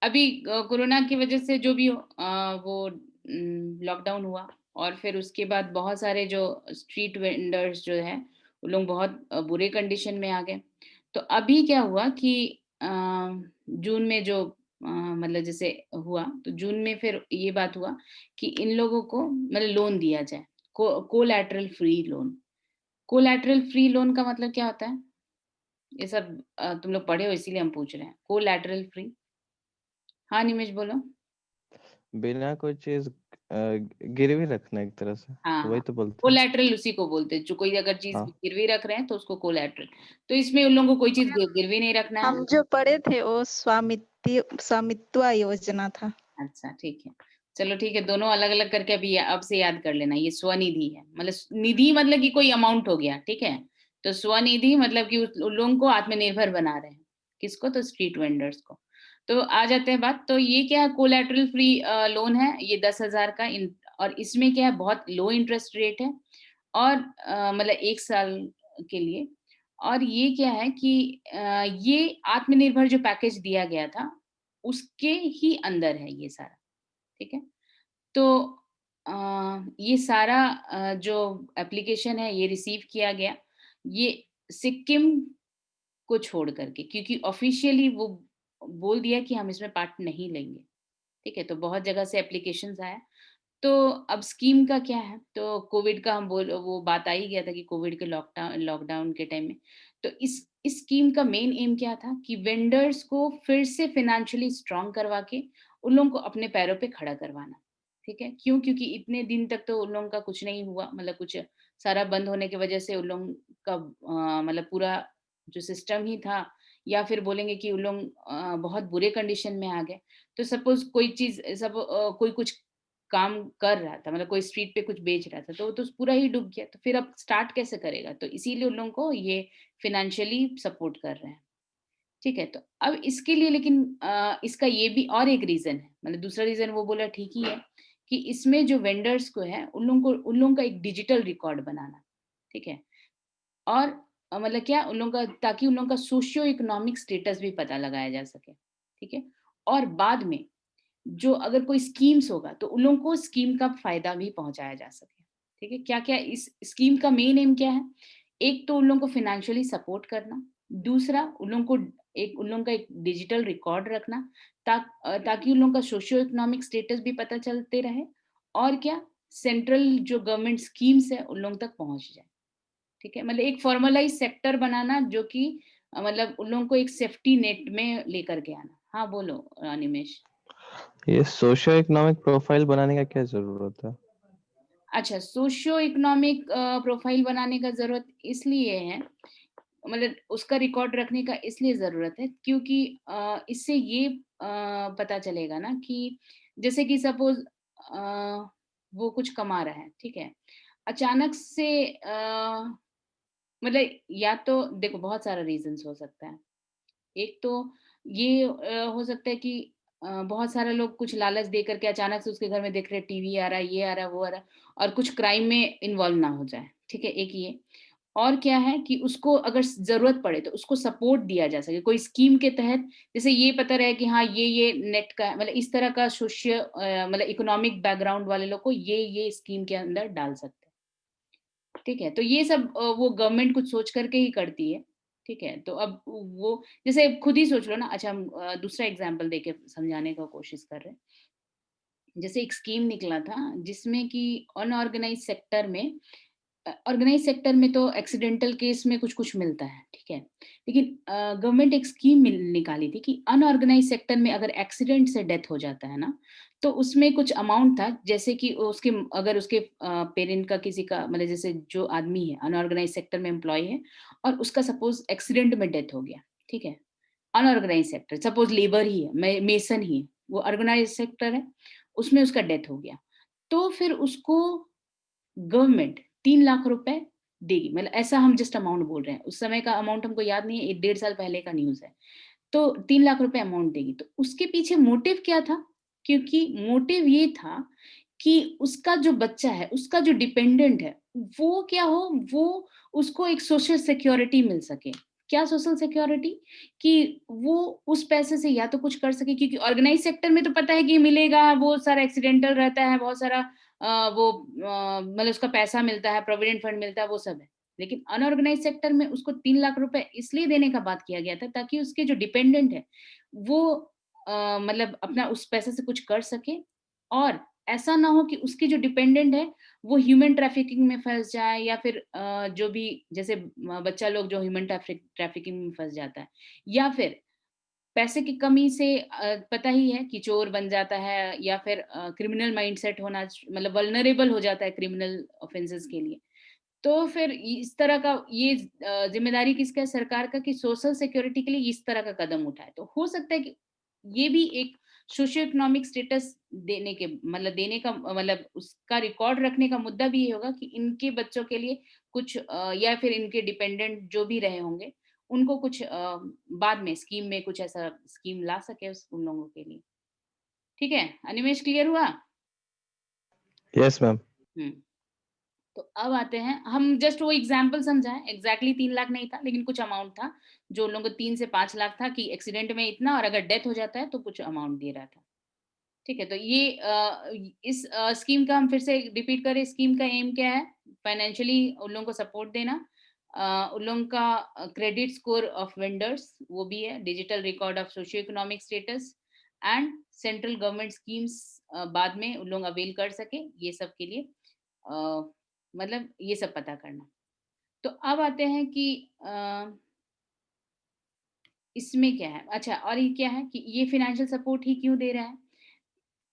अभी कोरोना की वजह से जो भी वो लॉकडाउन हुआ, और फिर उसके बाद बहुत सारे जो स्ट्रीट वेंडर्स जो है वो लोग बहुत बुरे कंडीशन में आ गए। तो अभी क्या हुआ कि जून में जो मतलब जैसे हुआ, तो जून में फिर ये बात हुआ कि इन लोगों को मतलब लोन दिया जाए, collateral free loan. Collateral free loan का मतलब क्या होता है, ये सब तुम लोग पढ़े हो इसीलिए हम पूछ रहे हैं, कोलैटरल फ्री। हाँ निमेश बोलो। बिना कोई चीज गिरवी रखना एक तरह से, हाँ वही हाँ, तो बोलते हैं। कोलैटरल उसी को बोलते हैं, जो कोई अगर चीज हाँ, गिरवी रख रहे हैं तो उसको कोलैटरल। तो इसमें उन लोगों को कोई चीज गिरवी नहीं रखना है। हम जो पढ़े थे वो स्वामित्व योजना था। अच्छा ठीक है, चलो ठीक है, दोनों अलग अलग करके अभी अब से याद कर लेना। ये स्वनिधि है, मतलब निधि मतलब कि कोई अमाउंट हो गया, ठीक है। तो स्वनिधि मतलब कि उन लोगों को आत्मनिर्भर बना रहे हैं, किसको, तो स्ट्रीट वेंडर्स को। तो आ जाते हैं बात, तो ये क्या कोलैटरल फ्री लोन है, ये 10,000 का और इसमें क्या है, बहुत लो इंटरेस्ट रेट है और मतलब 1 साल के लिए। और ये क्या है कि ये आत्मनिर्भर जो पैकेज दिया गया था, उसके ही अंदर है ये सारा, ठीक है? तो ये सारा जो एप्लीकेशन है ये रिसीव किया गया, ये सिक्किम को छोड़ करके, क्योंकि ऑफ़िशियली वो बोल दिया कि हम इसमें पार्ट नहीं लेंगे, ठीक है? तो बहुत जगह से एप्लीकेशंस आया। तो अब स्कीम का क्या है, तो कोविड का हम वो बात आ ही गया था कि कोविड के लॉकडाउन के टाइम में, तो इस स्कीम का मेन एम क्या था कि वेंडर्स को फिर से फाइनेंशियली स्ट्रांग करवा के उन लोगों को अपने पैरों पे खड़ा करवाना, ठीक है? क्यों? क्योंकि इतने दिन तक तो उन लोगों का कुछ नहीं हुआ, मतलब कुछ सारा बंद होने की वजह से उन लोगों का मतलब पूरा जो सिस्टम ही था, या फिर बोलेंगे कि उन लोग बहुत बुरे कंडीशन में आ गए। तो सपोज़ कोई चीज़ कोई कुछ काम कर रहा था, मतलब कोई स्ट्रीट पे कुछ बेच रहा था, तो वो तो पूरा ही डूब गया, तो फिर अब स्टार्ट कैसे करेगा? तो इसीलिए उन लोगों को ये फाइनेंशियली सपोर्ट कर रहे हैं, ठीक है? तो अब इसके लिए लेकिन इसका ये भी और एक रीज़न है, मतलब दूसरा रीज़न वो बोला ठीक ही है, कि इसमें जो वेंडर्स को है, उन लोगों का एक डिजिटल रिकॉर्ड बनाना, ठीक है? और मतलब क्या उन लोगों का, ताकि उन लोगों का सोशियो इकोनॉमिक स्टेटस भी पता लगाया जा सके, ठीक है? और बाद में जो अगर कोई स्कीम्स होगा तो उन लोगों को स्कीम का फ़ायदा भी पहुँचाया जा सके, ठीक है? क्या-क्या इस स्कीम का मेन एम क्या है? एक तो उन लोगों को फाइनेंशियली सपोर्ट करना, दूसरा उन लोगों का एक डिजिटल रिकॉर्ड रखना, ताकि उन लोगों का सोशियो इकोनॉमिक स्टेटस भी पता चलते रहे, और क्या, सेंट्रल जो गवर्नमेंट स्कीम्स है उन लोगों तक पहुँच जाए, ठीक है? मतलब एक फॉर्मलाइज़ सेक्टर बनाना जो कि मतलब उन लोगों को एक सेफ्टी नेट में लेकर के आना। हाँ, बोलो निमेश। ये सोशियो इकोनॉमिक प्रोफाइल बनाने का क्या ज़रूरत है? अच्छा, सोशियो इकोनॉमिक प्रोफाइल बनाने का ज़रूरत इसलिए है, मतलब उसका रिकॉर्ड रखने का इसलिए ज़रूरत है, क्योंकि इससे ये पता चलेगा ना कि जैसे कि सपोज़ वो कुछ कमा रहा है, ठीक है? अचानक से मतलब या तो देखो बहुत सारा रीज़न्स हो सकता है। एक तो ये हो सकता है कि बहुत सारे लोग कुछ लालच दे करके अचानक से उसके घर में देख रहे हैं टीवी आ रहा है, ये आ रहा है, वो आ रहा है, और कुछ क्राइम में इन्वॉल्व ना हो जाए, ठीक है? एक ये। और क्या है कि उसको अगर ज़रूरत पड़े तो उसको सपोर्ट दिया जा सके, कोई स्कीम के तहत, जैसे ये पता रहे कि हाँ, ये नेट का मतलब इस तरह का मतलब इकोनॉमिक बैकग्राउंड वाले लोग को ये स्कीम के अंदर डाल सकते हैं, ठीक है? तो ये सब वो गवर्नमेंट कुछ सोच करके ही करती है, ठीक है? तो अब वो जैसे खुद ही सोच लो ना, अच्छा हम दूसरा एग्ज़ाम्पल देके समझाने का कोशिश कर रहे हैं। जैसे एक स्कीम निकला था जिसमें कि अनऑर्गेनाइज़ सेक्टर में ऑर्गेनाइज़ सेक्टर में तो एक्सीडेंटल केस में कुछ-कुछ मिलता है, ठीक है? लेकिन गवर्नमेंट एक स्कीम निकाली थी कि अनऑर्गेनाइज़ सेक्टर में अगर एक्सीडेंट से डेथ हो जाता है ना, तो उसमें कुछ अमाउंट था, जैसे कि अगर उसके पेरेंट का किसी का मतलब जैसे जो आदमी है अनऑर्गेनाइज़ सेक्टर में एम्प्लॉयी है और उसका सपोज़ एक्सीडेंट में डेथ हो गया, ठीक है? अनऑर्गेनाइज़ सेक्टर, सपोज़ लेबर ही है, मेसन ही है, वो ऑर्गेनाइज़ सेक्टर है, उसमें उसका डेथ हो गया। तो फिर उसको गवर्नमेंट 3 लाख रुपए देगी, मतलब ऐसा हम जस्ट अमाउंट बोल रहे हैं। उस समय का अमाउंट हमको याद नहीं है, 1 डेढ़ साल पहले का न्यूज़ है। तो 3 लाख रुपए अमाउंट देगी। तो उसके पीछे मोटिव क्या था? क्योंकि मोटिव ये था कि उसका जो बच्चा है, उसका जो डिपेंडेंट है, वो क्या हो, वो उसको एक सोशल सिक्योरिटी मिल सके। क्या सोशल सिक्योरिटी? कि वो उस पैसे से या तो कुछ कर सके, क्योंकि ऑर्गेनाइज़ सेक्टर में तो पता है कि मिलेगा, वो सारा एक्सीडेंटल रहता है, बहुत सारा मतलब उसका पैसा मिलता है, प्रोविडेंट फंड मिलता है, वो सब है। लेकिन अनऑर्गेनाइज़ सेक्टर में उसको 3 लाख रुपए इसलिए देने का बात किया गया था ताकि उसके जो डिपेंडेंट है, वो मतलब अपना उस पैसे से कुछ कर सके, और ऐसा ना हो कि उसके जो डिपेंडेंट है, वो ह्यूमन ट्रैफिकिंग में फँस जाए, या फिर जो भी जैसे बच्चा लोग जो ह्यूमन ट्रैफिकिंग में फँस जाता है, या फिर पैसे की कमी से पता ही है कि चोर बन जाता है, या फिर क्रिमिनल माइंडसेट होना मतलब वल्नरेबल हो जाता है क्रिमिनल ऑफेंसेस के लिए। तो फिर इस तरह का ये ज़िम्मेदारी किसका है? सरकार का, कि सोशल सिक्योरिटी के लिए इस तरह का कदम उठाए। तो हो सकता है कि ये भी एक सोशियो इकोनॉमिक स्टेटस देने का मतलब उसका रिकॉर्ड रखने का मुद्दा भी ये होगा कि इनके बच्चों के लिए कुछ या फिर इनके डिपेंडेंट जो भी रहे होंगे, उनको कुछ बाद में स्कीम में कुछ ऐसा स्कीम ला सके उन लोगों के लिए। ठीक है? अनिमेष क्लियर हुआ? Yes ma'am. तो अब आते हैं, हम जस्ट वो एग्जाम्पल समझाएं, एग्जैक्टली 3 लाख नहीं था, लेकिन कुछ अमाउंट था जो उन लोगों को 3 से 5 लाख था कि एक्सीडेंट में इतना, और अगर डेथ हो जाता है तो कुछ अमाउंट दे रहा था। ठीक है, तो ये इस स्कीम का हम फिर से रिपीट करें, स्कीम का एम क्या है? फाइनेंशियली उन लोगों को सपोर्ट देना, उन लोगों का क्रेडिट स्कोर ऑफ वेंडर्स वो भी है, digital record of socio economic status and central government schemes बाद में उन लोग अवेल कर सके, ये सब के लिए मतलब ये सब पता करना। तो अब आते हैं कि इसमें क्या है? अच्छा, और ये क्या है कि ये फाइनेंशियल सपोर्ट ही क्यों दे रहा है?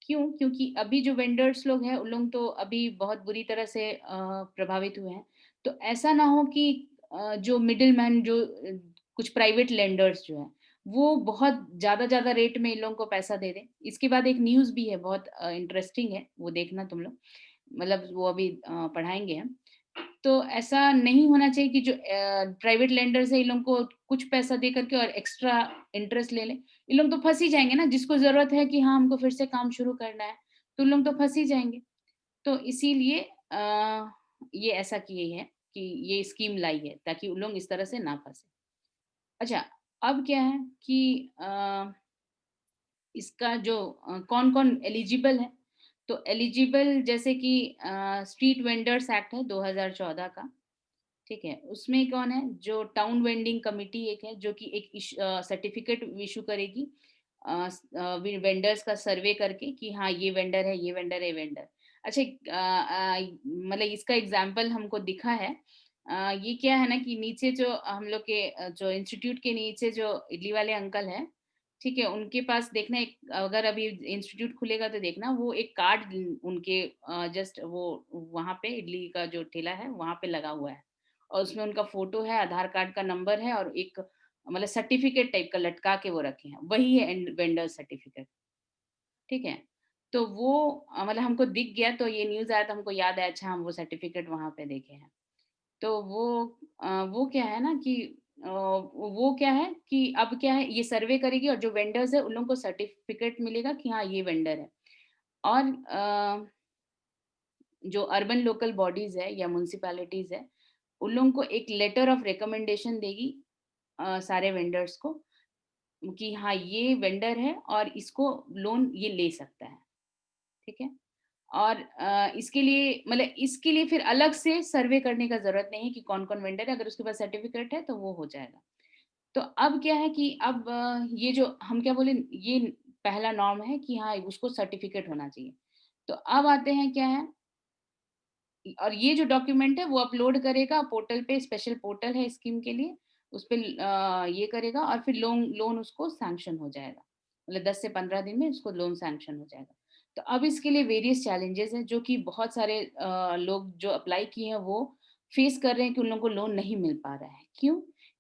क्यों? क्योंकि अभी जो वेंडर्स लोग हैं, उन लोग तो अभी बहुत बुरी तरह से प्रभावित हुए हैं। तो ऐसा ना हो कि जो मिडलमैन, जो कुछ प्राइवेट लेंडर्स जो हैं, वो बहुत ज़्यादा रेट में इन लोगों को पैसा दे दें। इसके बाद एक न्यूज़ भी है, बहुत इंटरेस्टिंग है, वो देखना तुम लोग, मतलब वो अभी पढ़ाएँगे हम। तो ऐसा नहीं होना चाहिए कि जो प्राइवेट लेंडर्स है, इन लोगों को कुछ पैसा दे करके और एक्स्ट्रा इंटरेस्ट ले लें। इन लोग तो फँस ही जाएँगे ना, जिसको ज़रूरत है कि हाँ, हमको फिर से काम शुरू करना है, तो उन लोग तो फँस ही जाएँगे। तो इसीलिए ये ऐसा किए हैं कि ये स्कीम लाई है ताकि उन लोग इस तरह से ना फँसे। अच्छा, अब क्या है कि इसका जो कौन-कौन एलिजिबल है, तो एलिजिबल जैसे कि स्ट्रीट वेंडर्स एक्ट है 2014 का, ठीक है? उसमें कौन है? जो टाउन वेंडिंग कमिटी एक है, जो कि एक सर्टिफिकेट इश्यू करेगी वेंडर्स का सर्वे करके कि हाँ, ये वेंडर है, ये वेंडर है, ये वेंडर। अच्छा, मतलब इसका एग्जाम्पल हमको दिखा है। ये क्या है ना कि नीचे जो हम लोग के जो इंस्टीट्यूट के नीचे जो इडली वाले अंकल हैं, ठीक है? उनके पास देखना, एक अगर अभी इंस्टीट्यूट खुलेगा तो देखना, वो एक कार्ड उनके जस्ट वो वहाँ पे इडली का जो ठेला है, वहाँ पे लगा हुआ है। और उसमें उनका फ़ोटो है, आधार कार्ड का नंबर है और एक मतलब सर्टिफ़िकेट टाइप का लटका के वो रखे हैं। वही है वेंडर सर्टिफ़िकेट, ठीक है? तो वो मतलब हमको दिख गया, तो ये न्यूज़ आया तो हमको याद आया, अच्छा हम वो सर्टिफ़िकेट वहाँ पे देखे हैं। तो वो क्या है ना कि वो क्या है कि अब क्या है, ये सर्वे करेगी और जो वेंडर्स है उन लोगों को सर्टिफ़िकेट मिलेगा कि हाँ, ये वेंडर है। और जो अर्बन लोकल बॉडीज़ है या म्युनिसिपैलिटीज़ है, उन लोगों को एक लेटर ऑफ रिकमेंडेशन देगी सारे वेंडर्स को कि हाँ, ये वेंडर है और इसको लोन ये ले सकता है, ठीक है? और इसके लिए मतलब इसके लिए फिर अलग से सर्वे करने का ज़रूरत नहीं है कि कौन-कौन वेंडर है, अगर उसके पास सर्टिफ़िकेट है तो वो हो जाएगा। तो अब क्या है कि अब ये जो हम क्या बोले, ये पहला नॉर्म है कि हाँ, उसको सर्टिफ़िकेट होना चाहिए। तो अब आते हैं क्या है, और ये जो डॉक्यूमेंट है वो अपलोड करेगा पोर्टल पे, स्पेशल पोर्टल है स्कीम के लिए, उस पे ये करेगा और फिर लोन लोन उसको सैंक्शन हो जाएगा। मतलब 10 से 15 दिन में उसको लोन सैंक्शन हो जाएगा। तो अब इसके लिए वेरियस चैलेंजेस हैं जो कि बहुत सारे लोग जो अप्लाई किए हैं वो फेस कर रहे हैं कि उन लोगों को लोन नहीं मिल पा रहा है। क्यों?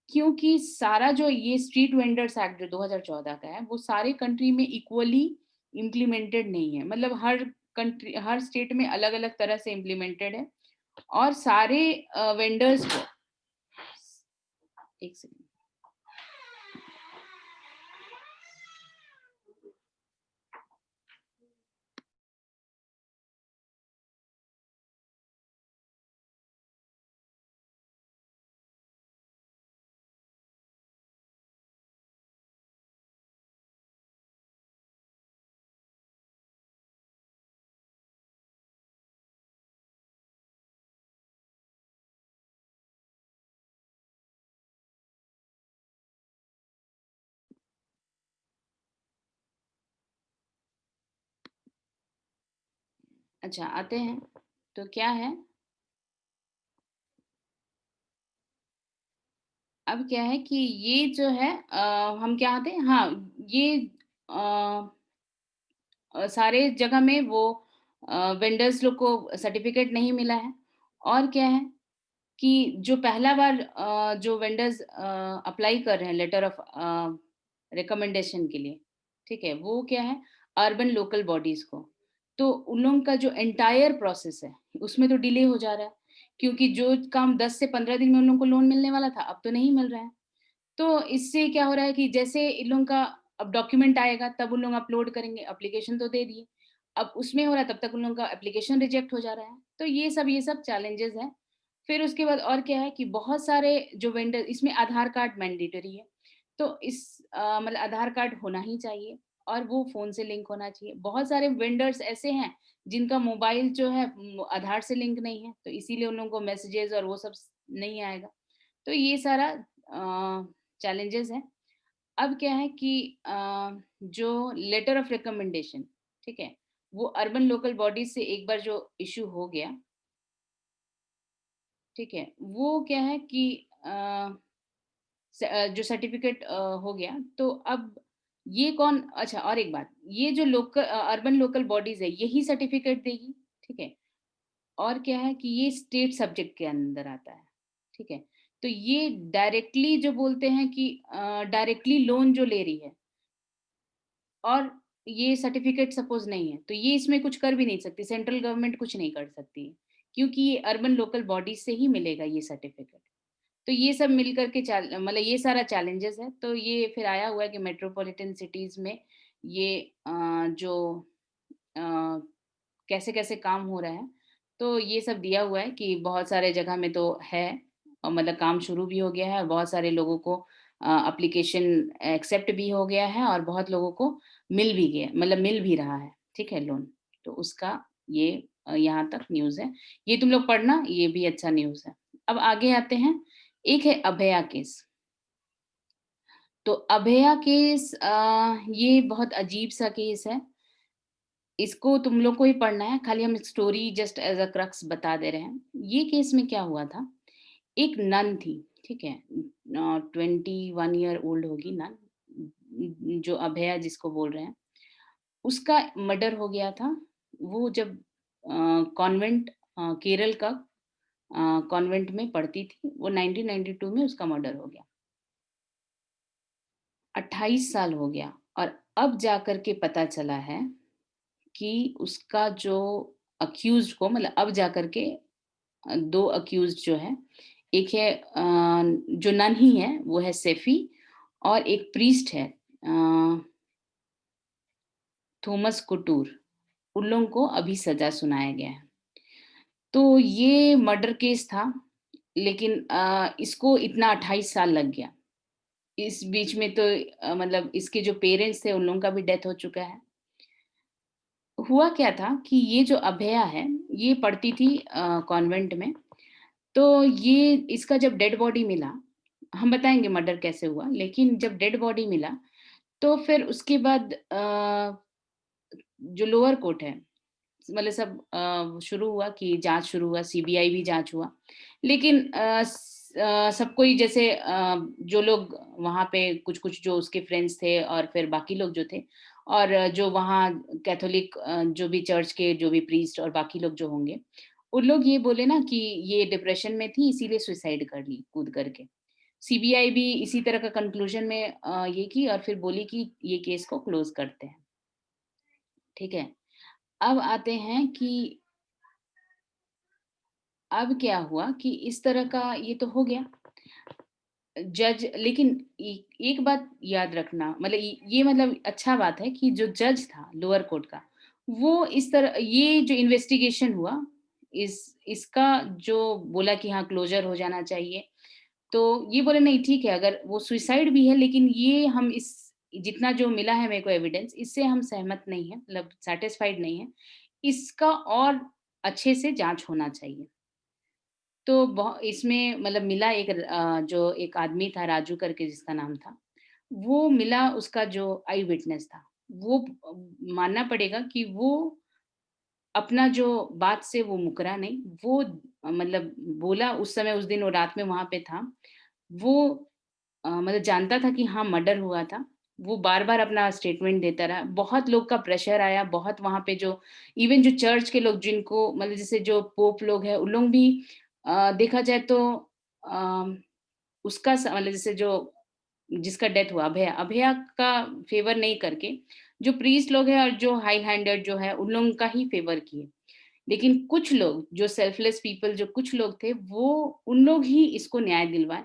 क्योंकि सारा जो ये स्ट्रीट वेंडर्स एक्ट जो 2014 का है, वो सारे कंट्री में इक्वली इम्प्लीमेंटेड नहीं है। मतलब हर कंट्री, हर स्टेट में अलग-अलग तरह से इम्प्लीमेंटेड है और सारे वेंडर्स को, एक सेकंड, अच्छा आते हैं, तो क्या है, अब क्या है कि ये जो है हम क्या आते हैं, हाँ, ये अ, सारे जगह में वो वेंडर्स लोग को सर्टिफिकेट नहीं मिला है। और क्या है कि जो पहला बार जो वेंडर्स अप्लाई कर रहे हैं लेटर ऑफ रिकमेंडेशन के लिए, ठीक है? वो क्या है, अर्बन लोकल बॉडीज़ को। तो उन लोगों का जो एंटायर प्रोसेस है, उसमें तो डिले हो जा रहा है, क्योंकि जो काम 10 से 15 दिन में उन लोगों को लोन मिलने वाला था, अब तो नहीं मिल रहा है। तो इससे क्या हो रहा है कि जैसे इन लोगों का अब डॉक्यूमेंट आएगा तब उन लोग अपलोड करेंगे, एप्लीकेशन तो दे दिए। अब उसमें हो रहा है, तब तक उन लोगों का एप्लीकेशन रिजेक्ट हो जा रहा है। तो ये सब चैलेंजेस हैं। फिर उसके बाद और क्या है कि बहुत सारे जो वेंडर, इसमें आधार कार्ड मैंडेटरी है, तो मतलब आधार कार्ड होना ही चाहिए और वो फ़ोन से लिंक होना चाहिए। बहुत सारे वेंडर्स ऐसे हैं जिनका मोबाइल जो है आधार से लिंक नहीं है, तो इसीलिए उन लोगों को मैसेजेस और वो सब नहीं आएगा। तो ये सारा चैलेंजेस हैं। अब क्या है कि जो लेटर ऑफ रिकमेंडेशन, ठीक है, वो अर्बन लोकल बॉडीज से एक बार जो इशू हो गया, ठीक है, वो क्या है कि जो सर्टिफिकेट हो गया, तो अब ये कौन, अच्छा और एक बात, ये जो अर्बन लोकल बॉडीज है यही सर्टिफिकेट देगी, ठीक है, और क्या है कि ये स्टेट सब्जेक्ट के अंदर आता है, ठीक है। तो ये डायरेक्टली जो बोलते हैं कि डायरेक्टली लोन जो ले रही है और ये सर्टिफिकेट सपोज नहीं है, तो ये इसमें कुछ कर भी नहीं सकती, सेंट्रल गवर्नमेंट कुछ नहीं कर सकती है, क्योंकि ये अर्बन लोकल बॉडीज से ही मिलेगा ये सर्टिफिकेट। तो ये सब मिल करके मतलब ये सारा चैलेंजेस है। तो ये फिर आया हुआ है कि मेट्रोपॉलिटन सिटीज में ये जो कैसे-कैसे काम हो रहा है, तो ये सब दिया हुआ है कि बहुत सारे जगह में तो है और मतलब काम शुरू भी हो गया है और बहुत सारे लोगों को एप्लीकेशन एक्सेप्ट भी हो गया है और बहुत लोगों को मिल भी गया, मतलब मिल भी रहा है, ठीक है, लोन। तो उसका ये यहाँ तक न्यूज़ है। ये तुम लोग पढ़ना, ये भी अच्छा न्यूज़ है। अब आगे आते हैं, एक है अभया केस। तो अभया केस ये बहुत अजीब-सा केस है। इसको तुम लोग को ही पढ़ना है, खाली हम story just as a crux बता दे रहे हैं। ये केस में क्या हुआ था, एक नन थी, ठीक है? 21 ईयर ओल्ड होगी नन, जो अभया जिसको बोल रहे हैं। उसका मर्डर हो गया था, वो जब कॉन्वेंट केरल का कॉन्वेंट में पढ़ती थी, वो 1992 में उसका मर्डर हो गया। 28 साल हो गया और अब जाकर के पता चला है कि उसका जो अक्यूज़्ड को, मतलब अब जाकर के 2 अक्यूज़्ड जो है, एक है जो नन ही है, वो है सैफी, और एक प्रीस्ट है थॉमस कुटूर। उन लोगों को अभी सज़ा सुनाया गया है। तो ये मर्डर केस था, लेकिन इसको इतना 28 साल लग गया। इस बीच में तो मतलब इसके जो पेरेंट्स थे, उन लोगों का भी डेथ हो चुका है। हुआ क्या था कि ये जो अभया है, ये पढ़ती थी कॉन्वेंट में। तो ये इसका जब डेड बॉडी मिला, हम बताएँगे मर्डर कैसे हुआ, लेकिन जब डेड बॉडी मिला, तो फिर उसके बाद जो लोअर कोर्ट है, मतलब सब शुरू हुआ कि जाँच शुरू हुआ, सीबीआई भी जाँच हुआ। लेकिन सब कोई जैसे जो लोग वहाँ पे कुछ-कुछ जो उसके फ्रेंड्स थे और फिर बाकी लोग जो थे, और जो वहाँ कैथोलिक जो भी चर्च के जो भी प्रीस्ट और बाकी लोग जो होंगे, उन लोग ये बोले ना कि ये डिप्रेशन में थी इसीलिए सुसाइड कर ली कूद करके। सीबीआई भी इसी तरह का कंक्लूजन में ये की और फिर बोली कि ये केस को क्लोज़ करते हैं। ठीक है? अब आते हैं कि अब क्या हुआ कि इस तरह का ये तो हो गया। जज, लेकिन एक बात याद रखना, मतलब ये मतलब अच्छा बात है कि जो जज था लोअर कोर्ट का, वो इस तरह ये जो इन्वेस्टिगेशन हुआ, इसका जो बोला कि हाँ क्लोजर हो जाना चाहिए, तो ये बोले नहीं ठीक है, अगर वो सुसाइड भी है, लेकिन ये हम इस जितना जो मिला है मेरे को एविडेंस, इससे हम सहमत नहीं है, मतलब सैटिस्फाइड नहीं है, इसका और अच्छे से जांच होना चाहिए। तो इसमें मतलब मिला एक जो एक आदमी था राजू करके जिसका नाम था, वो मिला, उसका जो आई विटनेस था, वो मानना पड़ेगा कि वो अपना जो बात से वो मुकरा नहीं, वो मतलब बोला उस समय, उस दिन वो रात में वहाँ पे था, वो मतलब जानता था कि हाँ मर्डर हुआ था, वो बार-बार अपना स्टेटमेंट देता रहा, बहुत लोग का प्रेशर आया, बहुत वहाँ पे जो इवन जो चर्च के लोग जिनको मतलब जैसे जो पोप लोग हैं, उन लोग भी देखा जाए तो अ, उसका मतलब जैसे जो जिसका डेथ हुआ अभया, अभया का फेवर नहीं करके जो प्रीस्ट लोग हैं और जो हाई हैंडेड जो है उन लोगों का ही फेवर किए। लेकिन कुछ लोग जो सेल्फलेस पीपल जो कुछ लोग थे वो उन लोग ही इसको न्याय दिलवाए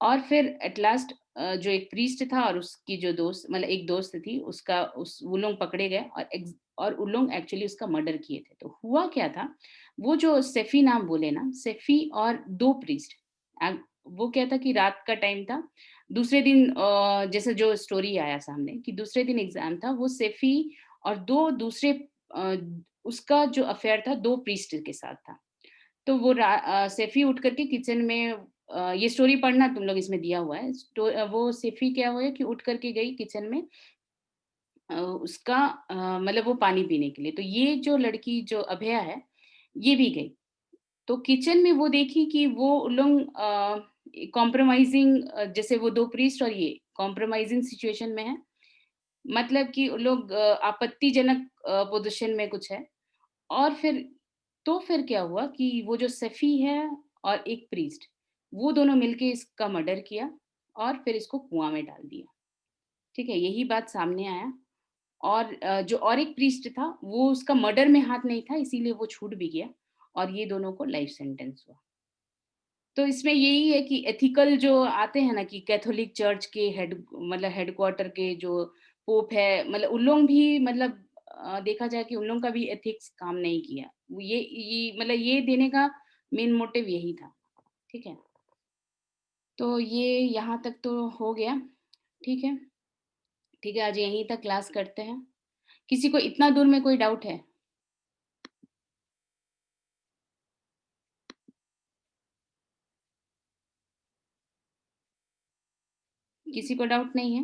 और फिर एट लास्ट जो एक प्रीस्ट था और उसकी जो दोस्त, मतलब एक दोस्त थी उसका, वो लोग पकड़े गए और उन लोग एक्चुअली उसका मर्डर किए थे। तो हुआ क्या था, वो जो सेफी नाम बोले ना, सेफी और 2 प्रीस्ट, वो क्या था कि रात का टाइम था, दूसरे दिन जैसे जो स्टोरी आया सामने कि दूसरे दिन एग्जाम था, वो सेफी और 2 दूसरे उसका जो अफेयर था 2 प्रीस्ट के साथ था। तो वो सेफी उठ करके किचन में, ये स्टोरी पढ़ना तुम लोग, इसमें दिया हुआ है। वो सेफी क्या हुआ कि उठ करके गई किचन में, उसका मतलब वो पानी पीने के लिए। तो ये जो लड़की जो अभया है, ये भी गई। तो किचन में वो देखी कि वो लोग कॉम्प्रोमाइजिंग, जैसे वो 2 प्रीस्ट और ये कॉम्प्रोमाइजिंग सिचुएशन में है, मतलब कि वो लोग आपत्तिजनक पोजीशन में कुछ है। और फिर क्या हुआ कि वो जो सफ़ी है और एक प्रीस्ट, वो दोनों मिलके इसका मर्डर किया और फिर इसको कुआँ में डाल दिया। ठीक है? यही बात सामने आया। और जो और एक प्रीस्ट था, वो उसका मर्डर में हाथ नहीं था, इसीलिए वो छूट भी गया और ये दोनों को लाइफ सेंटेंस हुआ। तो इसमें यही है कि एथिकल जो आते हैं ना, कि कैथोलिक चर्च के हेडक्वार्टर के जो पोप है, मतलब उन लोग भी, मतलब देखा जाए कि उन लोगों का भी एथिक्स काम नहीं किया। वो ये मतलब ये देने का मेन मोटिव यही था। ठीक है? तो ये यहाँ तक तो हो गया। ठीक है? ठीक है, आज यहीं तक क्लास करते हैं। किसी को इतना दूर में कोई डाउट है? किसी को डाउट नहीं है?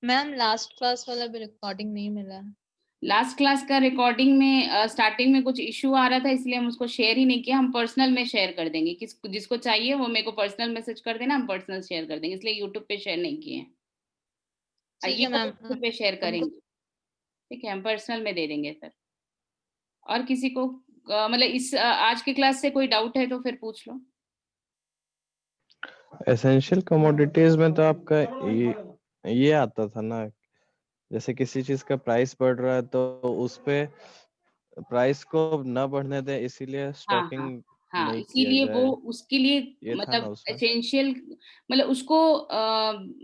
मैम लास्ट क्लास वाला भी रिकॉर्डिंग नहीं मिला। लास्ट क्लास का रिकॉर्डिंग में स्टार्टिंग में कुछ इशू आ रहा था, इसलिए हम उसको शेयर ही नहीं किया। हम पर्सनल में शेयर कर देंगे, जिसको चाहिए वो मेरे को पर्सनल मैसेज कर देना, हम पर्सनल शेयर कर देंगे, इसलिए यूट्यूब पे शेयर नहीं किए हैं। ठीक ये है मैम। यूट्यूब पे शेयर करेंगे। ठीक है, हम पर्सनल में दे देंगे फिर। और किसी को मतलब इस आज की क्लास से कोई डाउट है तो फिर पूछ लो। एसेंशियल कमोडिटीज में तो आपका ये आता था ना, जैसे किसी चीज का प्राइस बढ़ रहा है तो उस पे प्राइस को न बढ़ने दें, इसीलिए स्टॉकिंग हाँ, नहीं किया इसीलिए वो जाए, उसके लिए ये था ना मतलब उसमें। एसेंशियल, मतलब उसको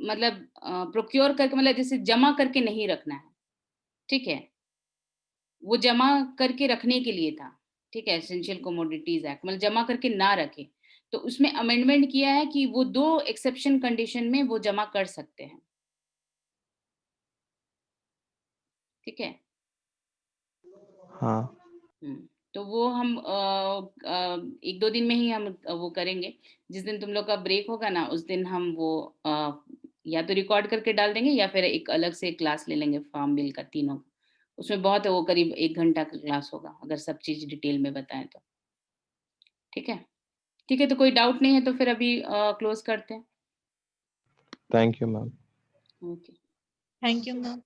मतलब प्रोक्योर करके, मतलब जैसे जमा करके नहीं रखना है। ठीक है? वो जमा करके रखने के लिए था। ठीक है? एसेंशियल कमोडिटीज एक्ट मतलब जमा करके ना रखे। तो उसमें अमेंडमेंट किया है कि वो 2 एक्सेप्शन कंडीशन में वो जमा कर सकते हैं। ठीक है? हाँ, तो वो हम 1-2 दिन में ही हम वो करेंगे। जिस दिन तुम लोग का ब्रेक होगा ना, उस दिन हम वो या तो रिकॉर्ड करके डाल देंगे या फिर एक अलग से क्लास ले लेंगे फार्म बिल का, तीनों। उसमें बहुत है, वो करीब 1 घंटा का क्लास होगा, अगर सब चीज़ डिटेल में बताएँ तो। ठीक है? ठीक है, तो कोई डाउट नहीं है तो फिर अभी क्लोज़ करते हैं। Thank you ma'am. Okay. Thank you ma'am.